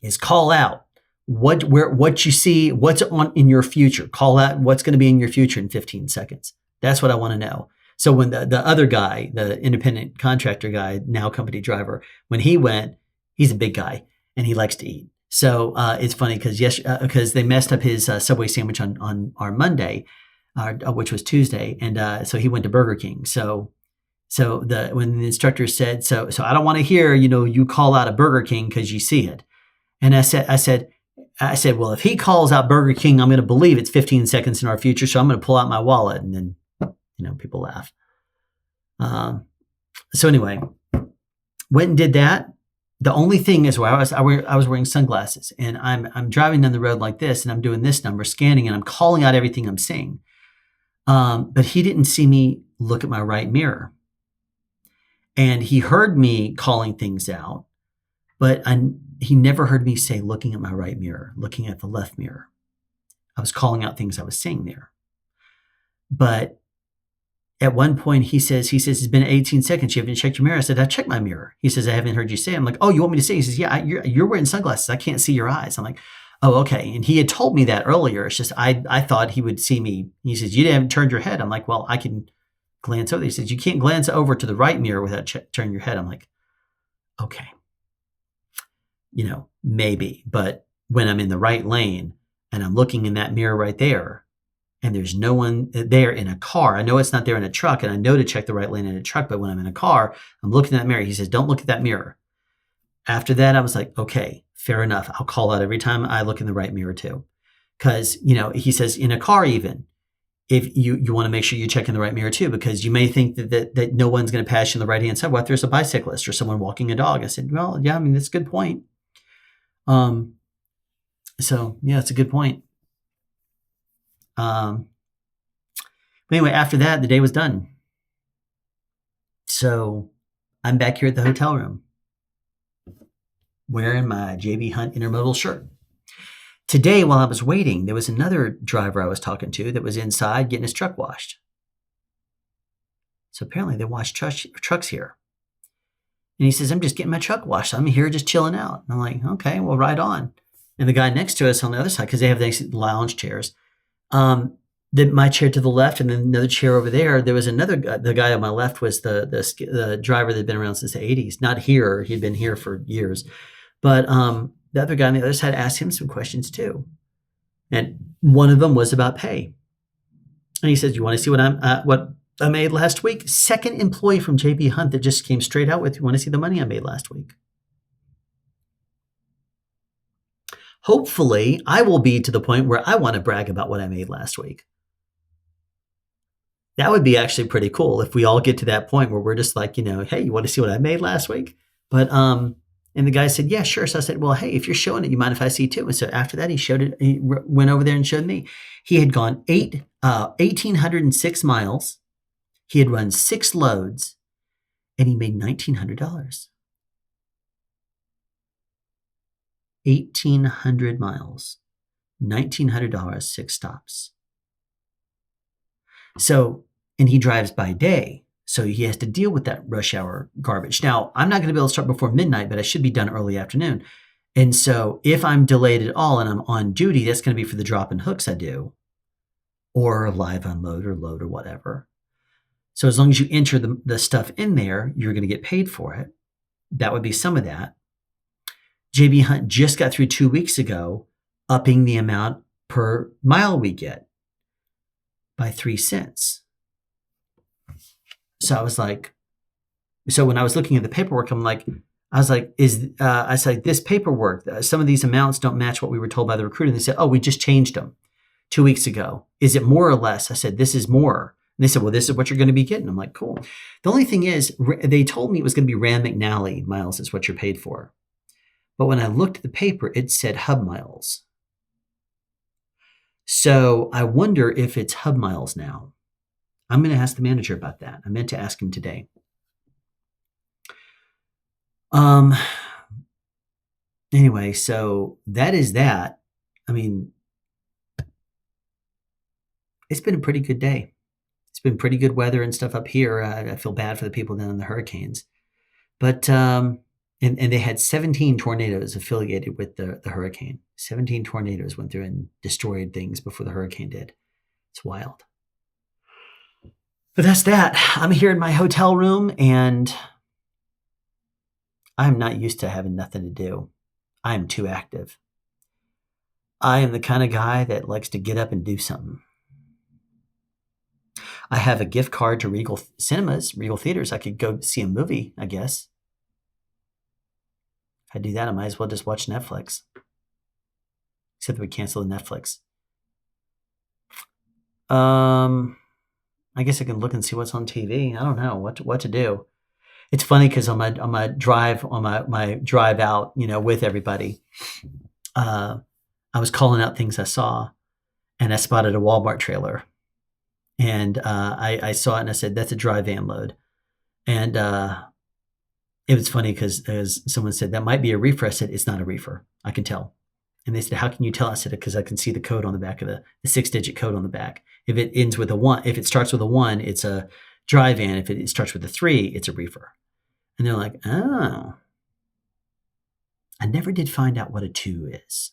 Speaker 1: is call out what you see, what's in your future. Call out what's going to be in your future in 15 seconds. That's what I want to know. So when the other guy, the independent contractor guy, now company driver, when he went, he's a big guy and he likes to eat. So it's funny because they messed up his Subway sandwich on our Monday, which was Tuesday, and so he went to Burger King. So when the instructor said, so I don't want to hear you call out a Burger King because you see it, and I said, well, if he calls out Burger King, I'm going to believe it's 15 seconds in our future, so I'm going to pull out my wallet, and then people laugh. So anyway, went and did that. The only thing is where I was wearing sunglasses, and I'm driving down the road like this, and I'm doing this number, scanning, and I'm calling out everything I'm seeing. But he didn't see me look at my right mirror, and he heard me calling things out, but he never heard me say looking at my right mirror, looking at the left mirror. I was calling out things I was seeing there, but At one point, he says, it's been 18 seconds. You haven't checked your mirror. I said, I checked my mirror. He says, I haven't heard you say it. I'm like, oh, you want me to say? He says, yeah, you're wearing sunglasses. I can't see your eyes. I'm like, oh, okay. And he had told me that earlier. It's just, I thought he would see me. He says, you haven't turned your head. I'm like, well, I can glance over. He says, you can't glance over to the right mirror without turning your head. I'm like, okay, maybe. But when I'm in the right lane and I'm looking in that mirror right there, and there's no one there in a car. I know it's not there in a truck, and I know to check the right lane in a truck, but when I'm in a car, I'm looking at that mirror. He says, don't look at that mirror. After that, I was like, okay, fair enough. I'll call out every time I look in the right mirror too. Because, he says in a car even, if you want to make sure you check in the right mirror too, because you may think that no one's going to pass you on the right-hand side. What if there's a bicyclist or someone walking a dog? I said, well, yeah, that's a good point. So yeah, it's a good point. But anyway, after that, the day was done. So I'm back here at the hotel room wearing my JB Hunt Intermodal shirt. Today, while I was waiting, there was another driver I was talking to that was inside getting his truck washed. So apparently they wash trucks here. And he says, I'm just getting my truck washed. I'm here just chilling out. And I'm like, okay, well, right on. And the guy next to us on the other side, because they have these lounge chairs, my chair to the left and then another chair over there, there was another guy. The guy on my left was the driver that had been around since the 80s. Not here. He'd been here for years. But the other guy on the other side asked him some questions too. And one of them was about pay. And he says, you want to see what I made last week? Second employee from JB Hunt that just came straight out with, you want to see the money I made last week? Hopefully, I will be to the point where I want to brag about what I made last week. That would be actually pretty cool if we all get to that point where we're just like, hey, you want to see what I made last week? But, and the guy said, yeah, sure. So I said, well, hey, if you're showing it, you mind if I see too? And so after that, he showed it. He went over there and showed me. He had gone 1,806 miles. He had run 6 loads and he made $1,900. 1,800 miles, $1,900, 6 stops. So, and he drives by day. So he has to deal with that rush hour garbage. Now, I'm not going to be able to start before midnight, but I should be done early afternoon. And so if I'm delayed at all and I'm on duty, that's going to be for the drop and hooks I do, or live unload or load or whatever. So as long as you enter the stuff in there, you're going to get paid for it. That would be some of that. JB Hunt just got through 2 weeks ago, upping the amount per mile we get by 3 cents. So I was like, so when I was looking at the paperwork, I was like, this paperwork, some of these amounts don't match what we were told by the recruiter. And they said, oh, we just changed them 2 weeks ago. Is it more or less? I said, this is more. And they said, well, this is what you're going to be getting. I'm like, cool. The only thing is, they told me it was going to be Rand McNally miles is what you're paid for. But when I looked at the paper, it said hub miles. So I wonder if it's hub miles now. I'm going to ask the manager about that. I meant to ask him today. Anyway, so that is that. It's been a pretty good day. It's been pretty good weather and stuff up here. I feel bad for the people down in the hurricanes. But, and they had 17 tornadoes affiliated with the hurricane. 17 tornadoes went through and destroyed things before the hurricane did. It's wild. But that's that. I'm here in my hotel room and I'm not used to having nothing to do. I am too active. I am the kind of guy that likes to get up and do something. I have a gift card to Regal Cinemas, Regal Theaters. I could go see a movie, I guess. If I do that, I might as well just watch Netflix. Except that we canceled Netflix. I guess I can look and see what's on TV. I don't know what to do. It's funny because on my drive out, with everybody, I was calling out things I saw, and I spotted a Walmart trailer, and I saw it and I said, "That's a dry van load," and it was funny because as someone said, "That might be a reefer." I said, "It's not a reefer. I can tell." And they said, "How can you tell?" I said, "Because I can see the code on the back of the 6-digit code on the back. If it ends with a 1, if it starts with a 1, it's a dry van, if it starts with a 3, it's a reefer. And they're like, oh, I never did find out what a 2 is.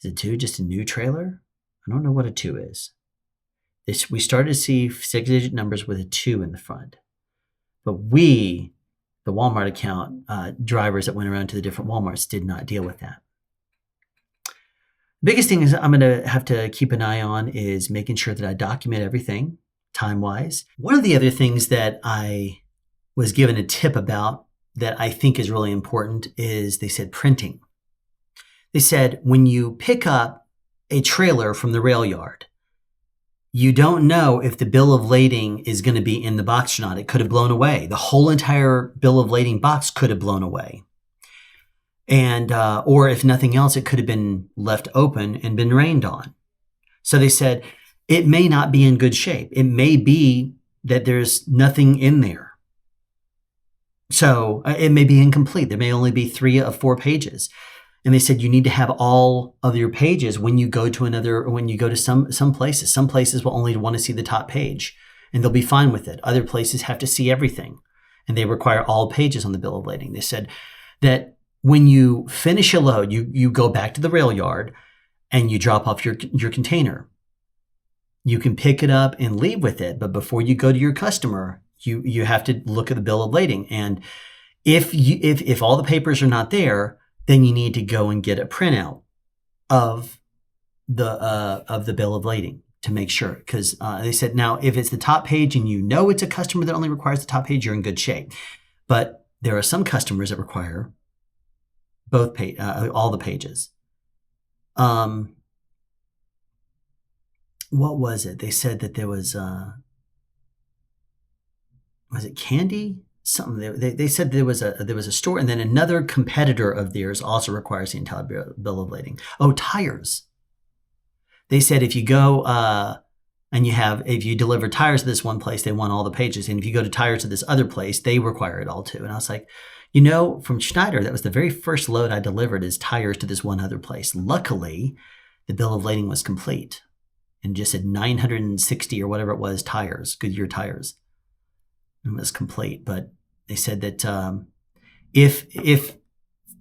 Speaker 1: Is a 2 just a new trailer? I don't know what a 2 is. We started to see 6-digit numbers with a 2 in the front. But we, the Walmart account drivers that went around to the different Walmarts, did not deal with that. The biggest thing is I'm going to have to keep an eye on is making sure that I document everything time-wise. One of the other things that I was given a tip about that I think is really important is they said printing. They said when you pick up a trailer from the rail yard, you don't know if the bill of lading is going to be in the box or not. It could have blown away. The whole entire bill of lading box could have blown away. And, or if nothing else, it could have been left open and been rained on. So they said, it may not be in good shape. It may be that there's nothing in there. So it may be incomplete. There may only be 3 of 4 pages. And they said you need to have all of your pages when you go to some places. Some places will only want to see the top page and they'll be fine with it. Other places have to see everything and they require all pages on the bill of lading. They said that when you finish a load, you go back to the rail yard and you drop off your container. You can pick it up and leave with it, but before you go to your customer, you have to look at the bill of lading. And if all the papers are not there, then you need to go and get a printout of the bill of lading to make sure. Because they said now if it's the top page and you know it's a customer that only requires the top page, you're in good shape. But there are some customers that require both all the pages. What was it? They said that there was it candy? Something they said there was a store, and then another competitor of theirs also requires the entire bill of lading. Oh, tires. They said if you go and if you deliver tires to this one place, they want all the pages, and if you go to tires to this other place, they require it all too. And I was like, from Schneider, that was the very first load I delivered is tires to this one other place. Luckily, the bill of lading was complete, and just said 960 or whatever it was tires, Goodyear tires. It was complete, but they said that if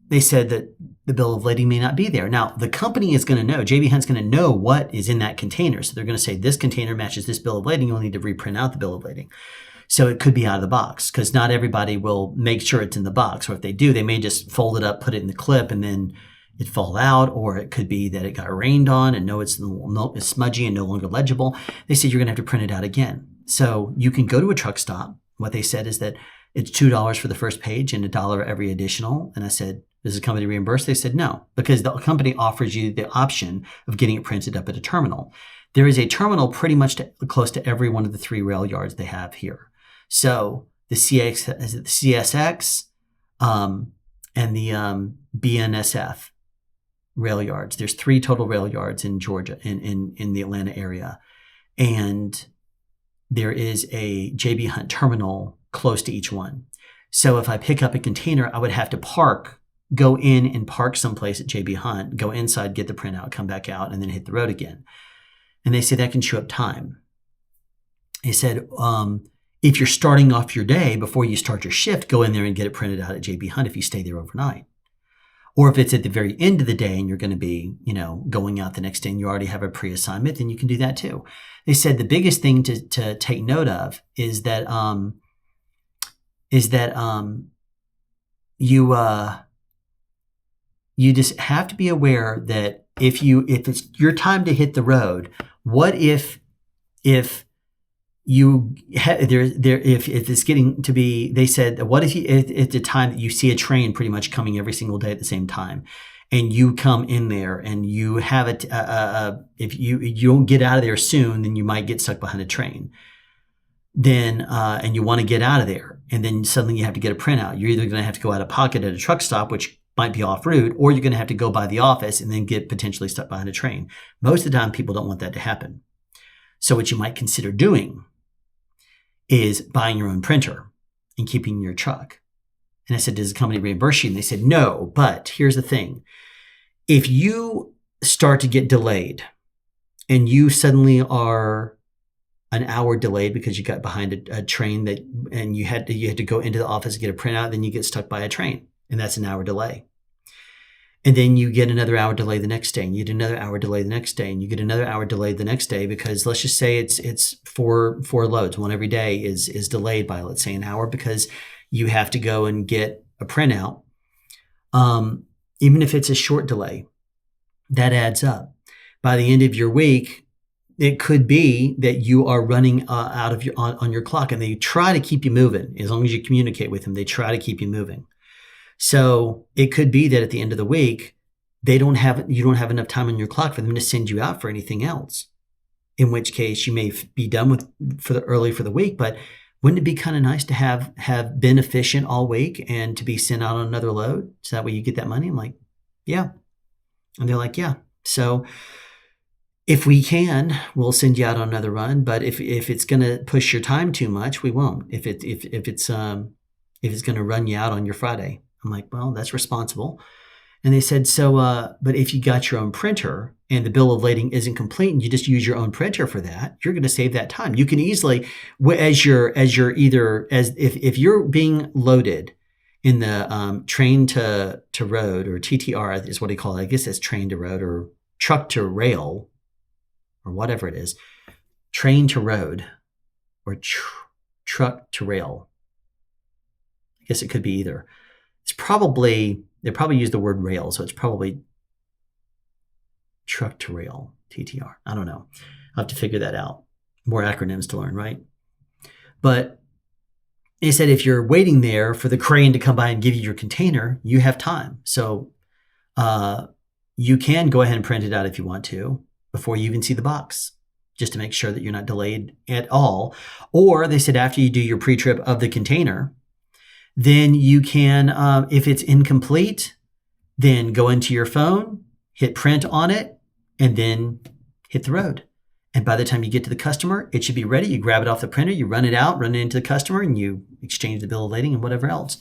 Speaker 1: they said that the bill of lading may not be there. Now, the company is going to know, JB Hunt's going to know what is in that container. So they're going to say this container matches this bill of lading. You'll need to reprint out the bill of lading. So it could be out of the box because not everybody will make sure it's in the box. Or if they do, they may just fold it up, put it in the clip, and then it fall out. Or it could be that it got rained on and it's smudgy and no longer legible. They said you're going to have to print it out again. So you can go to a truck stop. What they said is that it's $2 for the first page and $1 every additional. And I said, does the company reimburse? They said no, because the company offers you the option of getting it printed up at a terminal. There is a terminal pretty much close to every one of the 3 rail yards they have here. So the CSX and the BNSF rail yards. There's 3 total rail yards in Georgia, in the Atlanta area. And there is a JB Hunt terminal close to each one. So if I pick up a container, I would have to go in and park someplace at JB Hunt, go inside, get the printout, come back out, and then hit the road again. And they say that can chew up time. They said, if you're starting off your day before you start your shift, go in there and get it printed out at JB Hunt if you stay there overnight. Or if it's at the very end of the day and you're going to be, going out the next day and you already have a pre-assignment, then you can do that too. They said the biggest thing to take note of is that you just have to be aware that if it's your time to hit the road, what if if it's getting to be, they said, what if at the time that you see a train pretty much coming every single day at the same time, and you come in there and you have it, if you don't get out of there soon, then you might get stuck behind a train. Then, and you want to get out of there, and then suddenly you have to get a printout. You're either going to have to go out of pocket at a truck stop, which might be off route, or you're going to have to go by the office and then get potentially stuck behind a train. Most of the time, people don't want that to happen. So what you might consider doing is buying your own printer and keeping your truck. And I said, does the company reimburse you? And they said, no, but here's the thing. If you start to get delayed and you suddenly are an hour delayed because you got behind a train and you had to go into the office and get a printout, then you get stuck by a train, and that's an hour delay. And then you get another hour delay the next day, and you get another hour delay the next day, and you get another hour delay the next day, because let's just say it's four loads. One every day is delayed by, let's say, an hour, because you have to go and get a printout. Even if it's a short delay, that adds up. By the end of your week, it could be that you are running out of on your clock, and they try to keep you moving. As long as you communicate with them, they try to keep you moving. So it could be that at the end of the week, you don't have enough time on your clock for them to send you out for anything else. In which case, you may be done early for the week. But wouldn't it be kind of nice to have been efficient all week and to be sent out on another load, so that way you get that money? I'm like, yeah. And they're like, yeah. So if we can, we'll send you out on another run. But if it's going to push your time too much, we won't. If it's going to run you out on your Friday. I'm like, well, that's responsible. And they said, so, but if you got your own printer and the bill of lading isn't complete and you just use your own printer for that, you're going to save that time. You can easily, if you're being loaded in the train to road, or TTR is what they call it. I guess that's train to road or truck to rail or whatever it is. Train to road or truck to rail. I guess it could be either. They probably use the word rail, so it's probably truck to rail, TTR. I don't know. I'll have to figure that out. More acronyms to learn, right? But they said if you're waiting there for the crane to come by and give you your container, you have time. So you can go ahead and print it out if you want to before you even see the box, just to make sure that you're not delayed at all. Or they said after you do your pre-trip of the container, then you can, if it's incomplete, then go into your phone, hit print on it, and then hit the road. And by the time you get to the customer, it should be ready. You grab it off the printer, you run it out, run it into the customer, and you exchange the bill of lading and whatever else.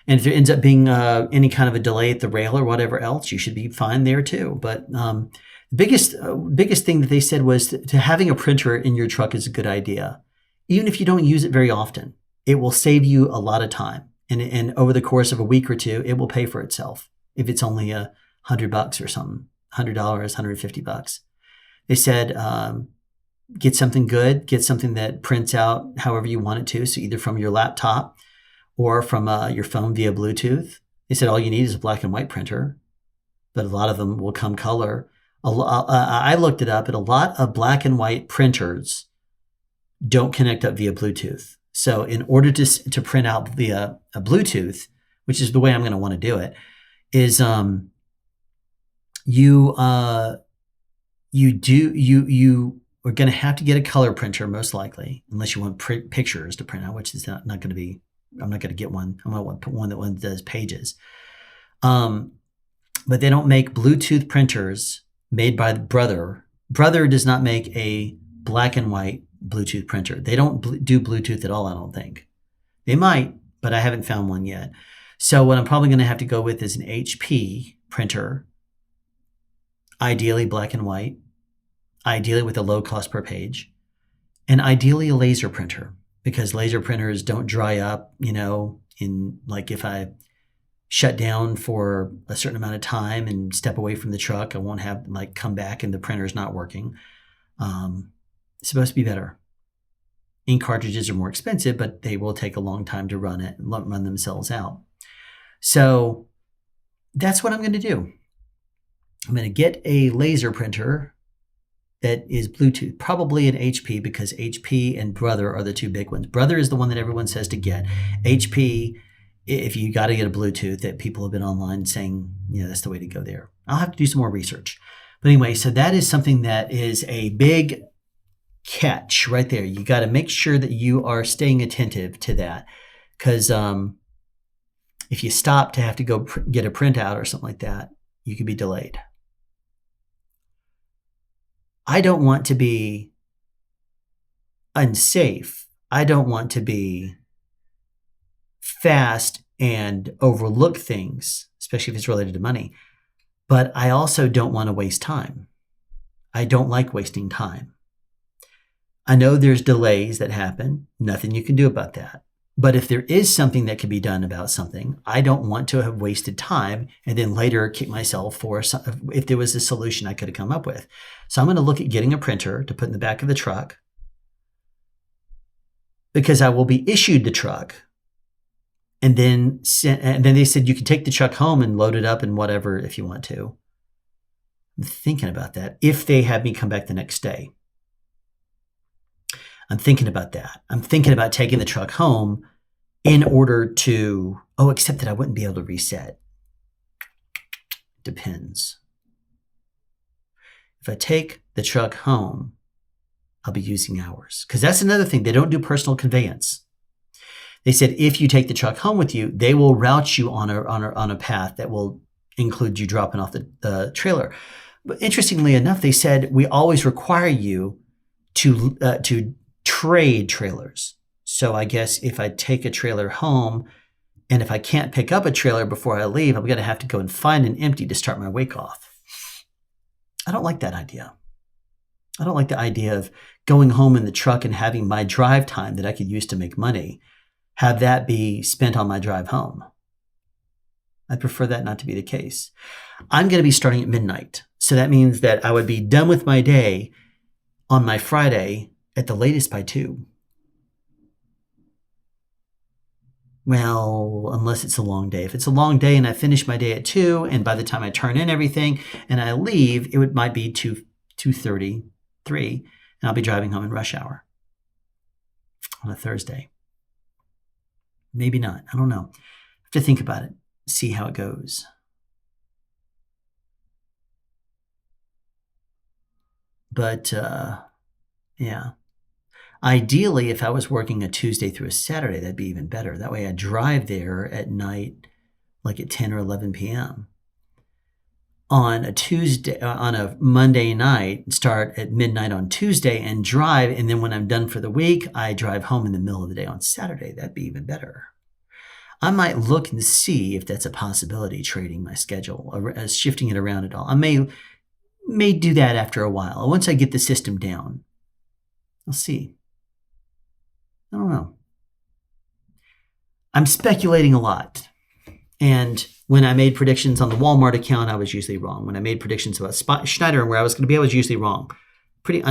Speaker 1: And if there ends up being any kind of a delay at the rail or whatever else, you should be fine there too. But the biggest thing that they said was to having a printer in your truck is a good idea. Even if you don't use it very often, it will save you a lot of time. And over the course of a week or two, it will pay for itself. If it's only $100 or something, $100, $150. They said, get something good, get something that prints out however you want it to. So either from your laptop or from your phone via Bluetooth. They said all you need is a black and white printer, but a lot of them will come color. I looked it up, and a lot of black and white printers don't connect up via Bluetooth. So in order to print out via a Bluetooth, which is the way I'm going to want to do it, is you are going to have to get a color printer, most likely, unless you want pictures to print out, which is not going to be. I'm not going to get one. I'm going to want one that does pages. But they don't make Bluetooth printers made by Brother. Brother does not make a black and white Bluetooth printer. They don't do Bluetooth at all, I don't think. They might, but I haven't found one yet. So what I'm probably going to have to go with is an HP printer, ideally black and white, ideally with a low cost per page, and ideally a laser printer, because laser printers don't dry up, in like if I shut down for a certain amount of time and step away from the truck, I won't have come back and the printer's not working. It's supposed to be better. Ink cartridges are more expensive, but they will take a long time to run themselves out. So that's what I'm going to do. I'm going to get a laser printer that is Bluetooth, probably an HP, because HP and Brother are the two big ones. Brother is the one that everyone says to get. HP, if you got to get a Bluetooth, that people have been online saying, that's the way to go there. I'll have to do some more research. But anyway, so that is something that is a big catch right there. You got to make sure that you are staying attentive to that, because if you stop to have to go get a printout or something like that, you could be delayed. I don't want to be unsafe. I don't want to be fast and overlook things, especially if it's related to money. But I also don't want to waste time. I don't like wasting time. I know there's delays that happen. Nothing you can do about that. But if there is something that can be done about something, I don't want to have wasted time and then later kick myself for if there was a solution I could have come up with. So I'm going to look at getting a printer to put in the back of the truck, because I will be issued the truck. And then they said you can take the truck home and load it up and whatever if you want to. I'm thinking about that if they have me come back the next day. I'm thinking about that. I'm thinking about taking the truck home in order to, except that I wouldn't be able to reset. Depends. If I take the truck home, I'll be using hours. Because that's another thing. They don't do personal conveyance. They said if you take the truck home with you, they will route you on a path that will include you dropping off the trailer. But interestingly enough, they said we always require you to trade trailers. So I guess if I take a trailer home and if I can't pick up a trailer before I leave, I'm going to have to go and find an empty to start my week off. I don't like that idea. I don't like the idea of going home in the truck and having my drive time that I could use to make money, have that be spent on my drive home. I prefer that not to be the case. I'm going to be starting at midnight. So that means that I would be done with my day on my Friday at the latest by 2. Well, unless it's a long day. If it's a long day and I finish my day at 2, and by the time I turn in everything and I leave, it might be 2:30, 3, and I'll be driving home in rush hour on a Thursday. Maybe not. I don't know. I have to think about it, see how it goes. But, yeah. Ideally, if I was working a Tuesday through a Saturday, that'd be even better. That way I drive there at night, like at 10 or 11 p.m. On a Monday night, start at midnight on Tuesday and drive. And then when I'm done for the week, I drive home in the middle of the day on Saturday. That'd be even better. I might look and see if that's a possibility, trading my schedule, or shifting it around at all. I may do that after a while. Once I get the system down, I'll see. I don't know. I'm speculating a lot. And when I made predictions on the Walmart account, I was usually wrong. When I made predictions about Schneider and where I was going to be, I was usually wrong. Pretty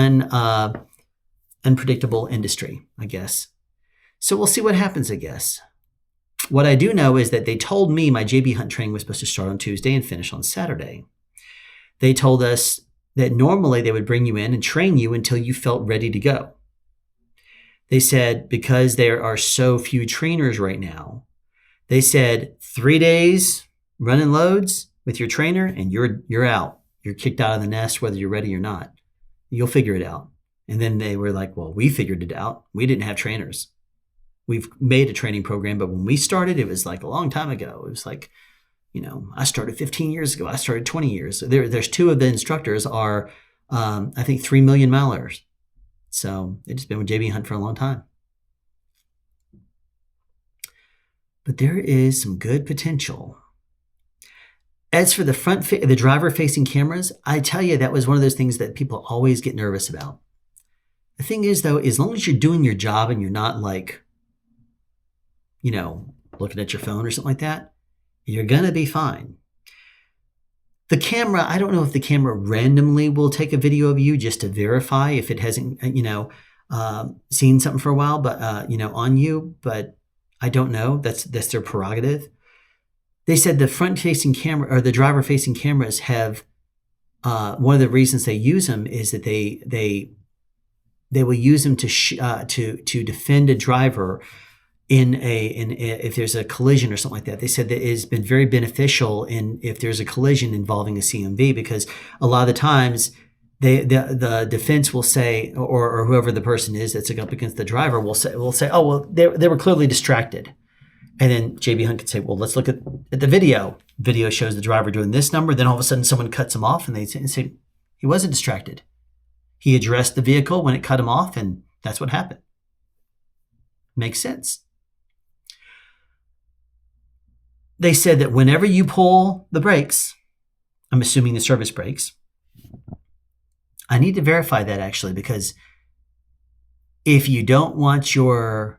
Speaker 1: unpredictable industry, I guess. So we'll see what happens, I guess. What I do know is that they told me my JB Hunt training was supposed to start on Tuesday and finish on Saturday. They told us that normally they would bring you in and train you until you felt ready to go. They said because there are so few trainers right now, they said 3 days running loads with your trainer and you're out. You're kicked out of the nest whether you're ready or not. You'll figure it out. And then they were like, well, we figured it out. We didn't have trainers. We've made a training program, but when we started, it was like a long time ago. It was like, I started 15 years ago. I started 20 years. There's 2 of the instructors are, I think, 3 million milers. So they've just been with JB Hunt for a long time. But there is some good potential. As for the driver-facing cameras, I tell you, that was one of those things that people always get nervous about. The thing is, though, as long as you're doing your job and you're not like, looking at your phone or something like that, you're going to be fine. The camera, I don't know if the camera randomly will take a video of you just to verify if it hasn't, seen something for a while, but, on you, but I don't know. That's their prerogative. They said the front-facing camera or the driver-facing cameras have, one of the reasons they use them is that they will use them to defend a driver if there's a collision or something like that. They said that it has been very beneficial if there's a collision involving a CMV, because a lot of the times the defense will say, or whoever the person is that's up against the driver will say, oh, well, they were clearly distracted. And then JB Hunt could say, well, let's look at the video. Video shows the driver doing this number. Then all of a sudden someone cuts him off and they say he wasn't distracted. He addressed the vehicle when it cut him off, and that's what happened. Makes sense. They said that whenever you pull the brakes, I'm assuming the service brakes, I need to verify that actually, because if you don't want your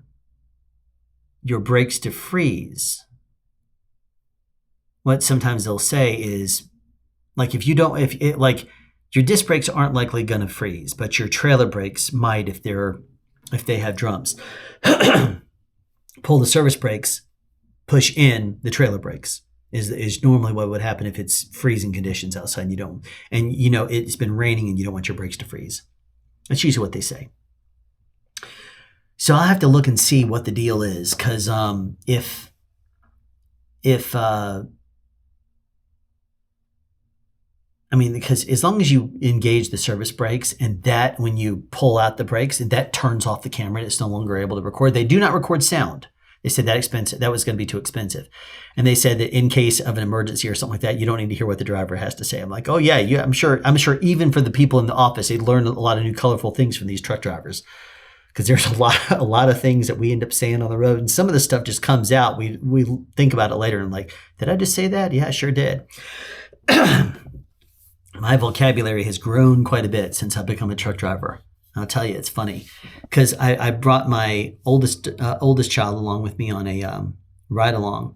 Speaker 1: brakes to freeze, what sometimes they'll say is, like, if your disc brakes aren't likely going to freeze, but your trailer brakes might if they have drums. Pull the service brakes, push in the trailer brakes is normally what would happen if it's freezing conditions outside and you don't, and it's been raining and you don't want your brakes to freeze. That's usually what they say. So I'll have to look and see what the deal is, because if because as long as you engage the service brakes, and that when you pull out the brakes, that turns off the camera, it's no longer able to record. They do not record sound. They said that was going to be too expensive. And they said that in case of an emergency or something like that, you don't need to hear what the driver has to say. I'm like, oh yeah, I'm sure even for the people in the office, they learn a lot of new colorful things from these truck drivers. Because there's a lot of things that we end up saying on the road, and some of the stuff just comes out. We think about it later and like, did I just say that? Yeah, I sure did. My vocabulary has grown quite a bit since I've become a truck driver. I'll tell you, it's funny because I brought my oldest child along with me on a ride along,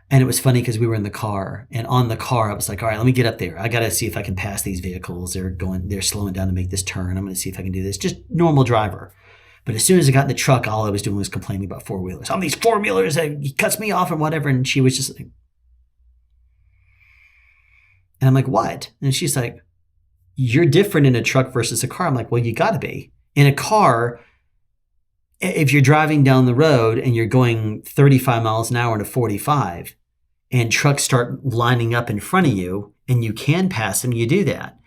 Speaker 1: and it was funny because we were in the car, and on the car I was like, all right, let me get up there. I got to see if I can pass these vehicles. They're slowing down to make this turn. I'm going to see if I can do this. Just normal driver. But as soon as I got in the truck, all I was doing was complaining about four-wheelers. On these four-wheelers, he cuts me off and whatever. And she was just like, and I'm like, what? And she's like, you're different in a truck versus a car. I'm like, well, you got to be. In a car, if you're driving down the road and you're going 35 miles an hour into 45, and trucks start lining up in front of you, and you can pass them, you do that.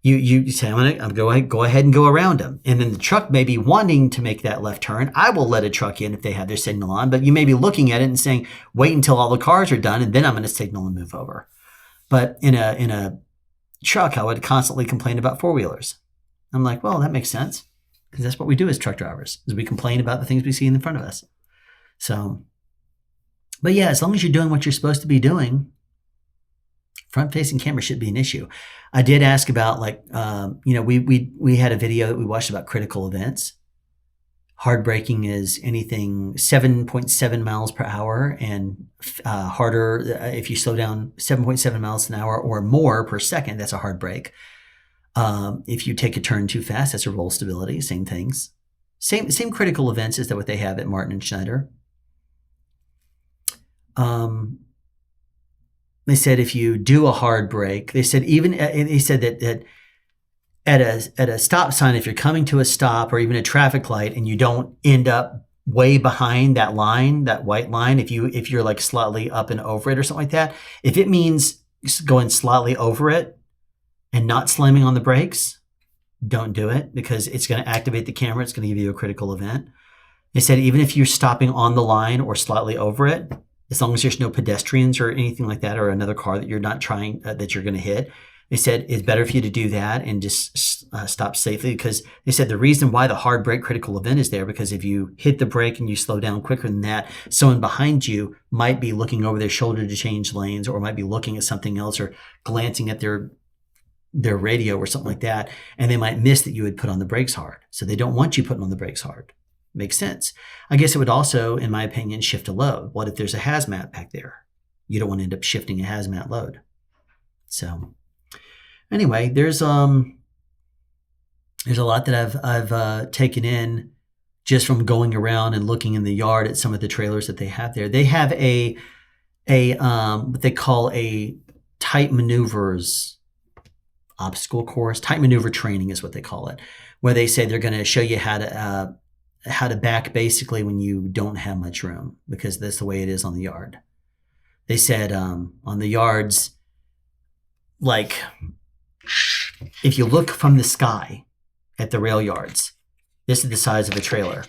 Speaker 1: You say, I'm going to go ahead and go around them. And then the truck may be wanting to make that left turn. I will let a truck in if they have their signal on, but you may be looking at it and saying, wait until all the cars are done, and then I'm going to signal and move over. But in a truck, I would constantly complain about four-wheelers. I'm like, well, that makes sense, because that's what we do as truck drivers, is we complain about the things we see in front of us. So, but yeah, as long as you're doing what you're supposed to be doing, front-facing camera should be an issue. I did ask about, like, we had a video that we watched about critical events. Hard braking is anything 7.7 miles per hour, and harder if you slow down 7.7 miles an hour or more per second, that's a hard brake. If you take a turn too fast, that's a roll stability. Same things. Same critical events as what they have at Martin and Schneider. They said if you do a hard brake, they said that at a stop sign, if you're coming to a stop or even a traffic light and you don't end up way behind that line, that white line, if you're like slightly up and over it or something like that, if it means going slightly over it and not slamming on the brakes, don't do it, because it's going to activate the camera. It's going to give you a critical event. They said even if you're stopping on the line or slightly over it, as long as there's no pedestrians or anything like that, or another car that you're not trying, that you're going to hit, they said it's better for you to do that and just stop safely, because they said the reason why the hard brake critical event is there, because if you hit the brake and you slow down quicker than that, someone behind you might be looking over their shoulder to change lanes, or might be looking at something else, or glancing at their radio or something like that, and they might miss that you had put on the brakes hard. So they don't want you putting on the brakes hard. Makes sense. I guess it would also, in my opinion, shift a load. What if there's a hazmat back there? You don't want to end up shifting a hazmat load. So anyway, there's a lot that I've taken in just from going around and looking in the yard at some of the trailers that they have there. They have a what they call a tight maneuvers obstacle course. Tight maneuver training is what they call it, where they say they're going to show you how to back basically when you don't have much room, because that's the way it is on the yard. They said on the yards, like, if you look from the sky at the rail yards, this is the size of a trailer.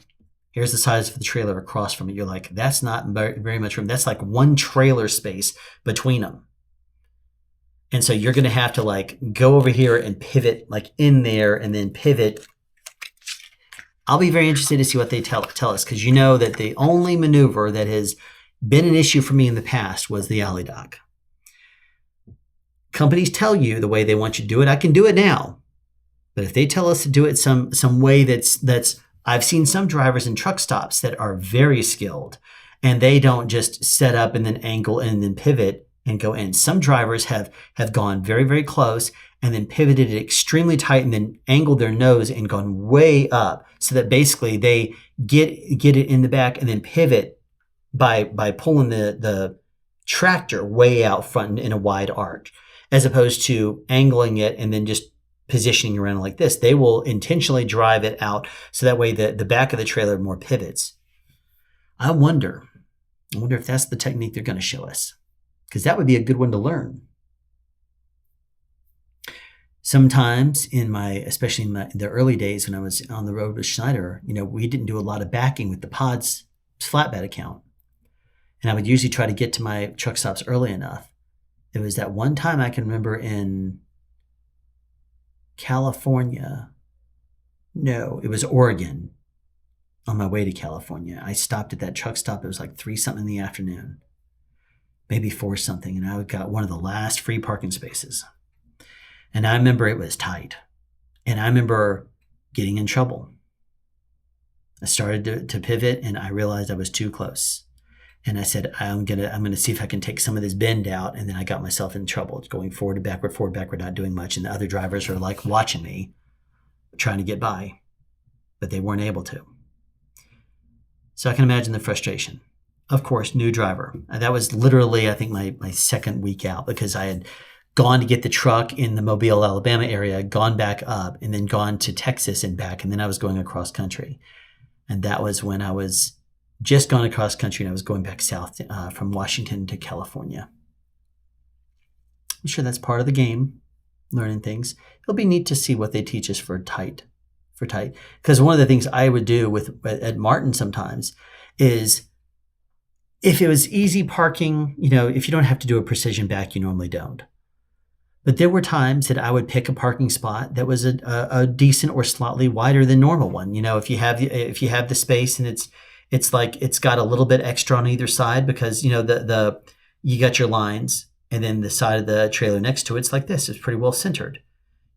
Speaker 1: Here's the size of the trailer across from it. You're like, that's not very much room. That's like one trailer space between them. And so you're going to have to like go over here and pivot like in there, and then pivot. I'll be very interested to see what they tell us, because you know that the only maneuver that has been an issue for me in the past was the alley dock. Companies tell you the way they want you to do it. I can do it now. But if they tell us to do it some way that's I've seen some drivers in truck stops that are very skilled, and they don't just set up and then angle and then pivot and go in. Some drivers have gone very, very close and then pivoted it extremely tight and then angled their nose and gone way up, so that basically they get it in the back and then pivot by pulling the tractor way out front in a wide arc, as opposed to angling it and then just positioning around like this. They will intentionally drive it out so that way the back of the trailer more pivots. I wonder if that's the technique they're going to show us, because that would be a good one to learn. Sometimes especially in the early days when I was on the road with Schneider, we didn't do a lot of backing with the pod's flatbed account. And I would usually try to get to my truck stops early enough. There was that one time I can remember in California. No, it was Oregon. On my way to California, I stopped at that truck stop. It was like 3-something in the afternoon, maybe 4-something. And I got one of the last free parking spaces. And I remember it was tight. And I remember getting in trouble. I started to pivot and I realized I was too close. And I said, I'm gonna see if I can take some of this bend out. And then I got myself in trouble, going forward and backward, not doing much. And the other drivers are like watching me, trying to get by, but they weren't able to. So I can imagine the frustration. Of course, new driver. And that was literally, I think, my second week out, because I had gone to get the truck in the Mobile, Alabama area, gone back up, and then gone to Texas and back. And then I was going across country. And that was when I was just gone across country and I was going back south from Washington to California. I'm sure that's part of the game, learning things. It'll be neat to see what they teach us for tight. Because one of the things I would do at Martin sometimes is, if it was easy parking, if you don't have to do a precision back, you normally don't. But there were times that I would pick a parking spot that was a decent or slightly wider than normal one. If you have the space and it's like it's got a little bit extra on either side, because you got your lines, and then the side of the trailer next to it's like this. It's pretty well centered.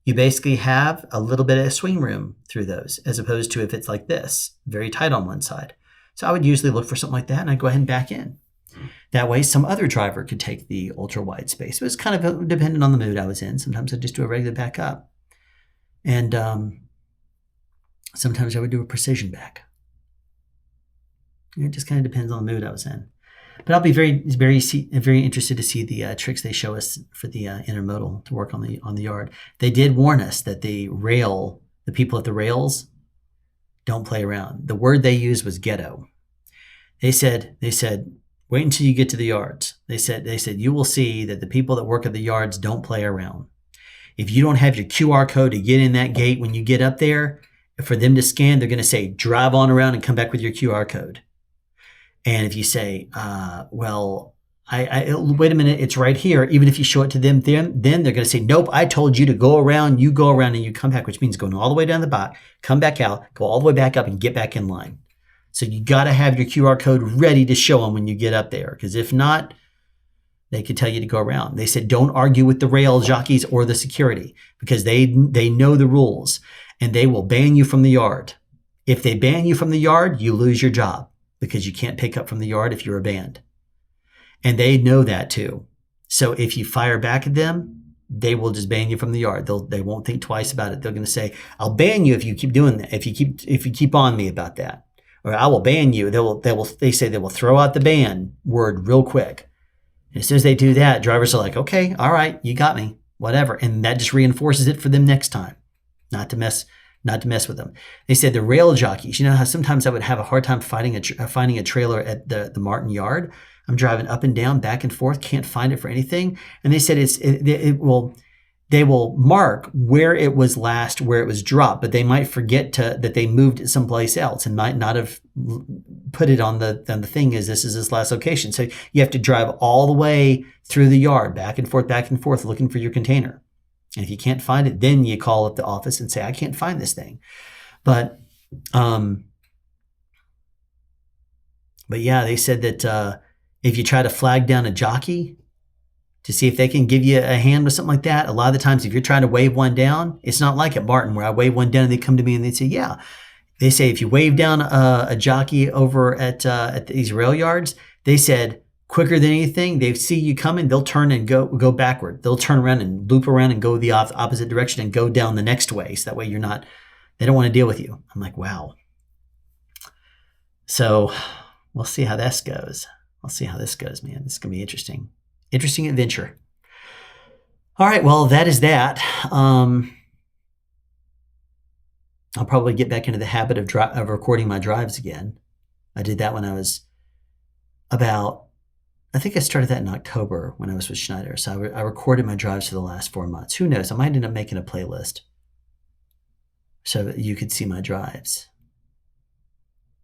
Speaker 1: You basically have a little bit of swing room through those, as opposed to if it's like this, very tight on one side. So I would usually look for something like that, and I'd go ahead and back in. That way, some other driver could take the ultra wide space. It was kind of dependent on the mood I was in. Sometimes I'd just do a regular back up, and sometimes I would do a precision back. It just kind of depends on the mood I was in. But I'll be very, very, very interested to see the tricks they show us for the intermodal to work on the yard. They did warn us that the people at the rails don't play around. The word they used was ghetto. They said, wait until you get to the yards. They said you will see that the people that work at the yards don't play around. If you don't have your QR code to get in that gate when you get up there, for them to scan, they're going to say, drive on around and come back with your QR code. And if you say, well, I wait a minute, it's right here. Even if you show it to them, then they're going to say, nope, I told you to go around. You go around and you come back, which means going all the way down the back, come back out, go all the way back up and get back in line. So you got to have your QR code ready to show them when you get up there, because if not, they could tell you to go around. They said, don't argue with the rail jockeys or the security, because they know the rules and they will ban you from the yard. If they ban you from the yard, you lose your job, because you can't pick up from the yard if you're banned. And they know that too. So if you fire back at them, they will just ban you from the yard. They won't think twice about it. They're going to say, I'll ban you if you keep doing that. If you keep on me about that, or I will ban you. They say they will throw out the ban word real quick. And as soon as they do that, drivers are like, okay, all right, you got me, whatever. And that just reinforces it for them next time, not to mess with them. They said the rail jockeys, you know how sometimes I would have a hard time finding a trailer at the Martin yard. I'm driving up and down, back and forth, can't find it for anything. And they said they will mark where it was dropped, but they might forget that they moved it someplace else and might not have put it on the thing as this is this last location. So you have to drive all the way through the yard, back and forth, looking for your container. And if you can't find it, then you call up the office and say, I can't find this thing. But yeah, they said that if you try to flag down a jockey to see if they can give you a hand with something like that, a lot of the times if you're trying to wave one down, it's not like at Martin where I wave one down and they come to me and they say, yeah, They say if you wave down a jockey over at these rail yards, they said quicker than anything, they see you coming, they'll turn and go backward. They'll turn around and loop around and go the opposite direction and go down the next way. So that way they don't want to deal with you. I'm like, wow. So we'll see how this goes. I'll see how this goes, man. This is going to be interesting. Interesting adventure. All right, well, that is that. I'll probably get back into the habit of recording my drives again. I did that when I was I think I started that in October when I was with Schneider. So I recorded my drives for the last 4 months. Who knows? I might end up making a playlist so that you could see my drives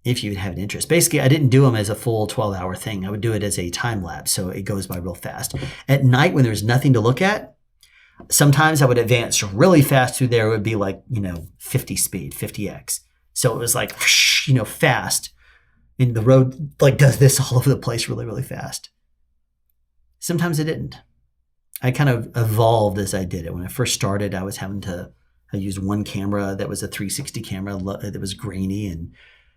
Speaker 1: if you would have an interest. Basically, I didn't do them as a full 12-hour thing. I would do it as a time lapse, so it goes by real fast. At night, when there's nothing to look at, sometimes I would advance really fast through there. It would be like, 50 speed, 50x. So it was like, fast. And the road does this all over the place really, really fast. Sometimes it didn't. I kind of evolved as I did it. When I first started, I used one camera that was a 360 camera that was grainy. And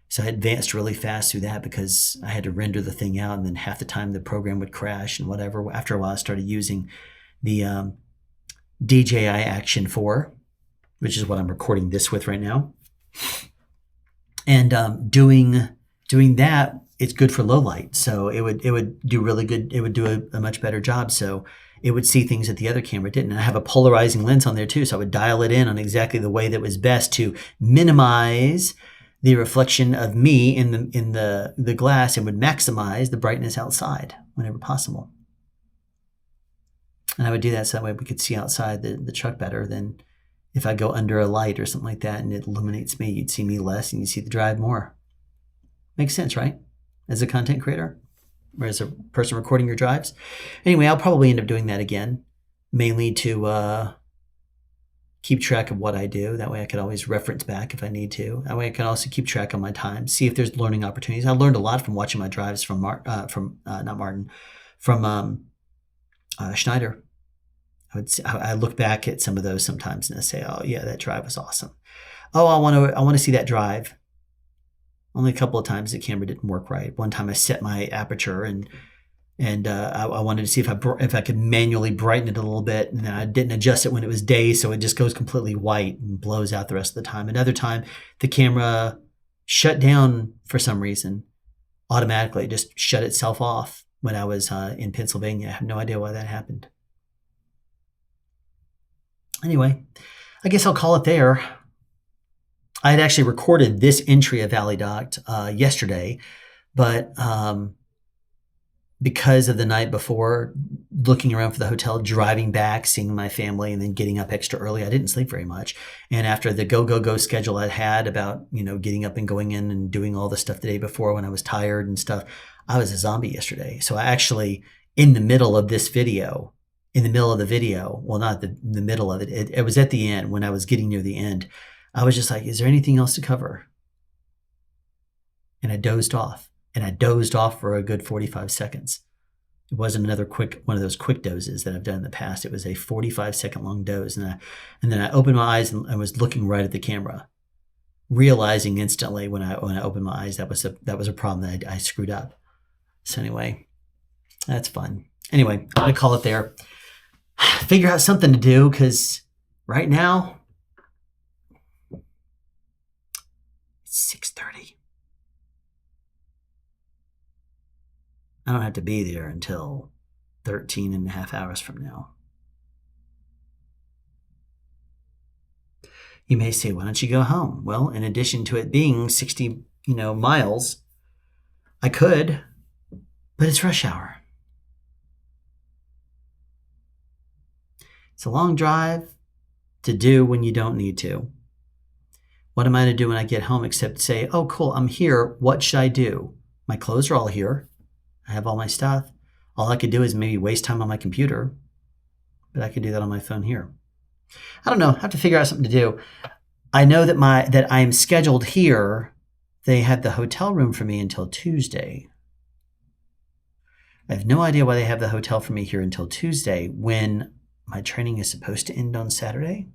Speaker 1: so I advanced really fast through that because I had to render the thing out. And then half the time the program would crash and whatever. After a while, I started using the DJI Action 4, which is what I'm recording this with right now. And doing that, it's good for low light. So it would do really good. It would do a much better job. So it would see things that the other camera didn't. And I have a polarizing lens on there too. So I would dial it in on exactly the way that was best to minimize the reflection of me in the glass and would maximize the brightness outside whenever possible. And I would do that so that way we could see outside the truck better than if I go under a light or something like that and it illuminates me. You'd see me less and you'd see the drive more. Makes sense, right? As a content creator or as a person recording your drives. Anyway, I'll probably end up doing that again, mainly to keep track of what I do. That way I could always reference back if I need to. That way I can also keep track of my time, see if there's learning opportunities. I learned a lot from watching my drives from Schneider. I look back at some of those sometimes and I say, oh yeah, that drive was awesome. Oh, I want to see that drive. Only a couple of times the camera didn't work right. One time I set my aperture and I wanted to see if I could manually brighten it a little bit, and I didn't adjust it when it was day, so it just goes completely white and blows out the rest of the time. Another time the camera shut down for some reason automatically. It just shut itself off when I was in Pennsylvania. I have no idea why that happened. Anyway, I guess I'll call it there. I had actually recorded this entry of Valley Docked yesterday, but because of the night before, looking around for the hotel, driving back, seeing my family, and then getting up extra early, I didn't sleep very much. And after the go schedule I had about, getting up and going in and doing all the stuff the day before when I was tired and stuff, I was a zombie yesterday. So I actually, in the middle of the video, well, not the middle of it, it was at the end when I was getting near the end. I was just like, is there anything else to cover? And I dozed off. And I dozed off for a good 45 seconds. It wasn't one of those quick dozes that I've done in the past. It was a 45-second long doze. And then I opened my eyes and I was looking right at the camera, realizing instantly when I opened my eyes that was a problem that I screwed up. So anyway, that's fun. Anyway, I'm going to call it there. Figure out something to do because right now, it's 6:30. I don't have to be there until 13 and a half hours from now. You may say, why don't you go home? Well, in addition to it being 60, miles, I could, but it's rush hour. It's a long drive to do when you don't need to. What am I to do when I get home except say, oh, cool, I'm here. What should I do? My clothes are all here. I have all my stuff. All I could do is maybe waste time on my computer, but I could do that on my phone here. I don't know. I have to figure out something to do. I know that I am scheduled here. They had the hotel room for me until Tuesday. I have no idea why they have the hotel for me here until Tuesday when my training is supposed to end on Saturday.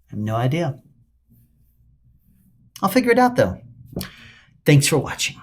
Speaker 1: I have no idea. I'll figure it out though. Thanks for watching.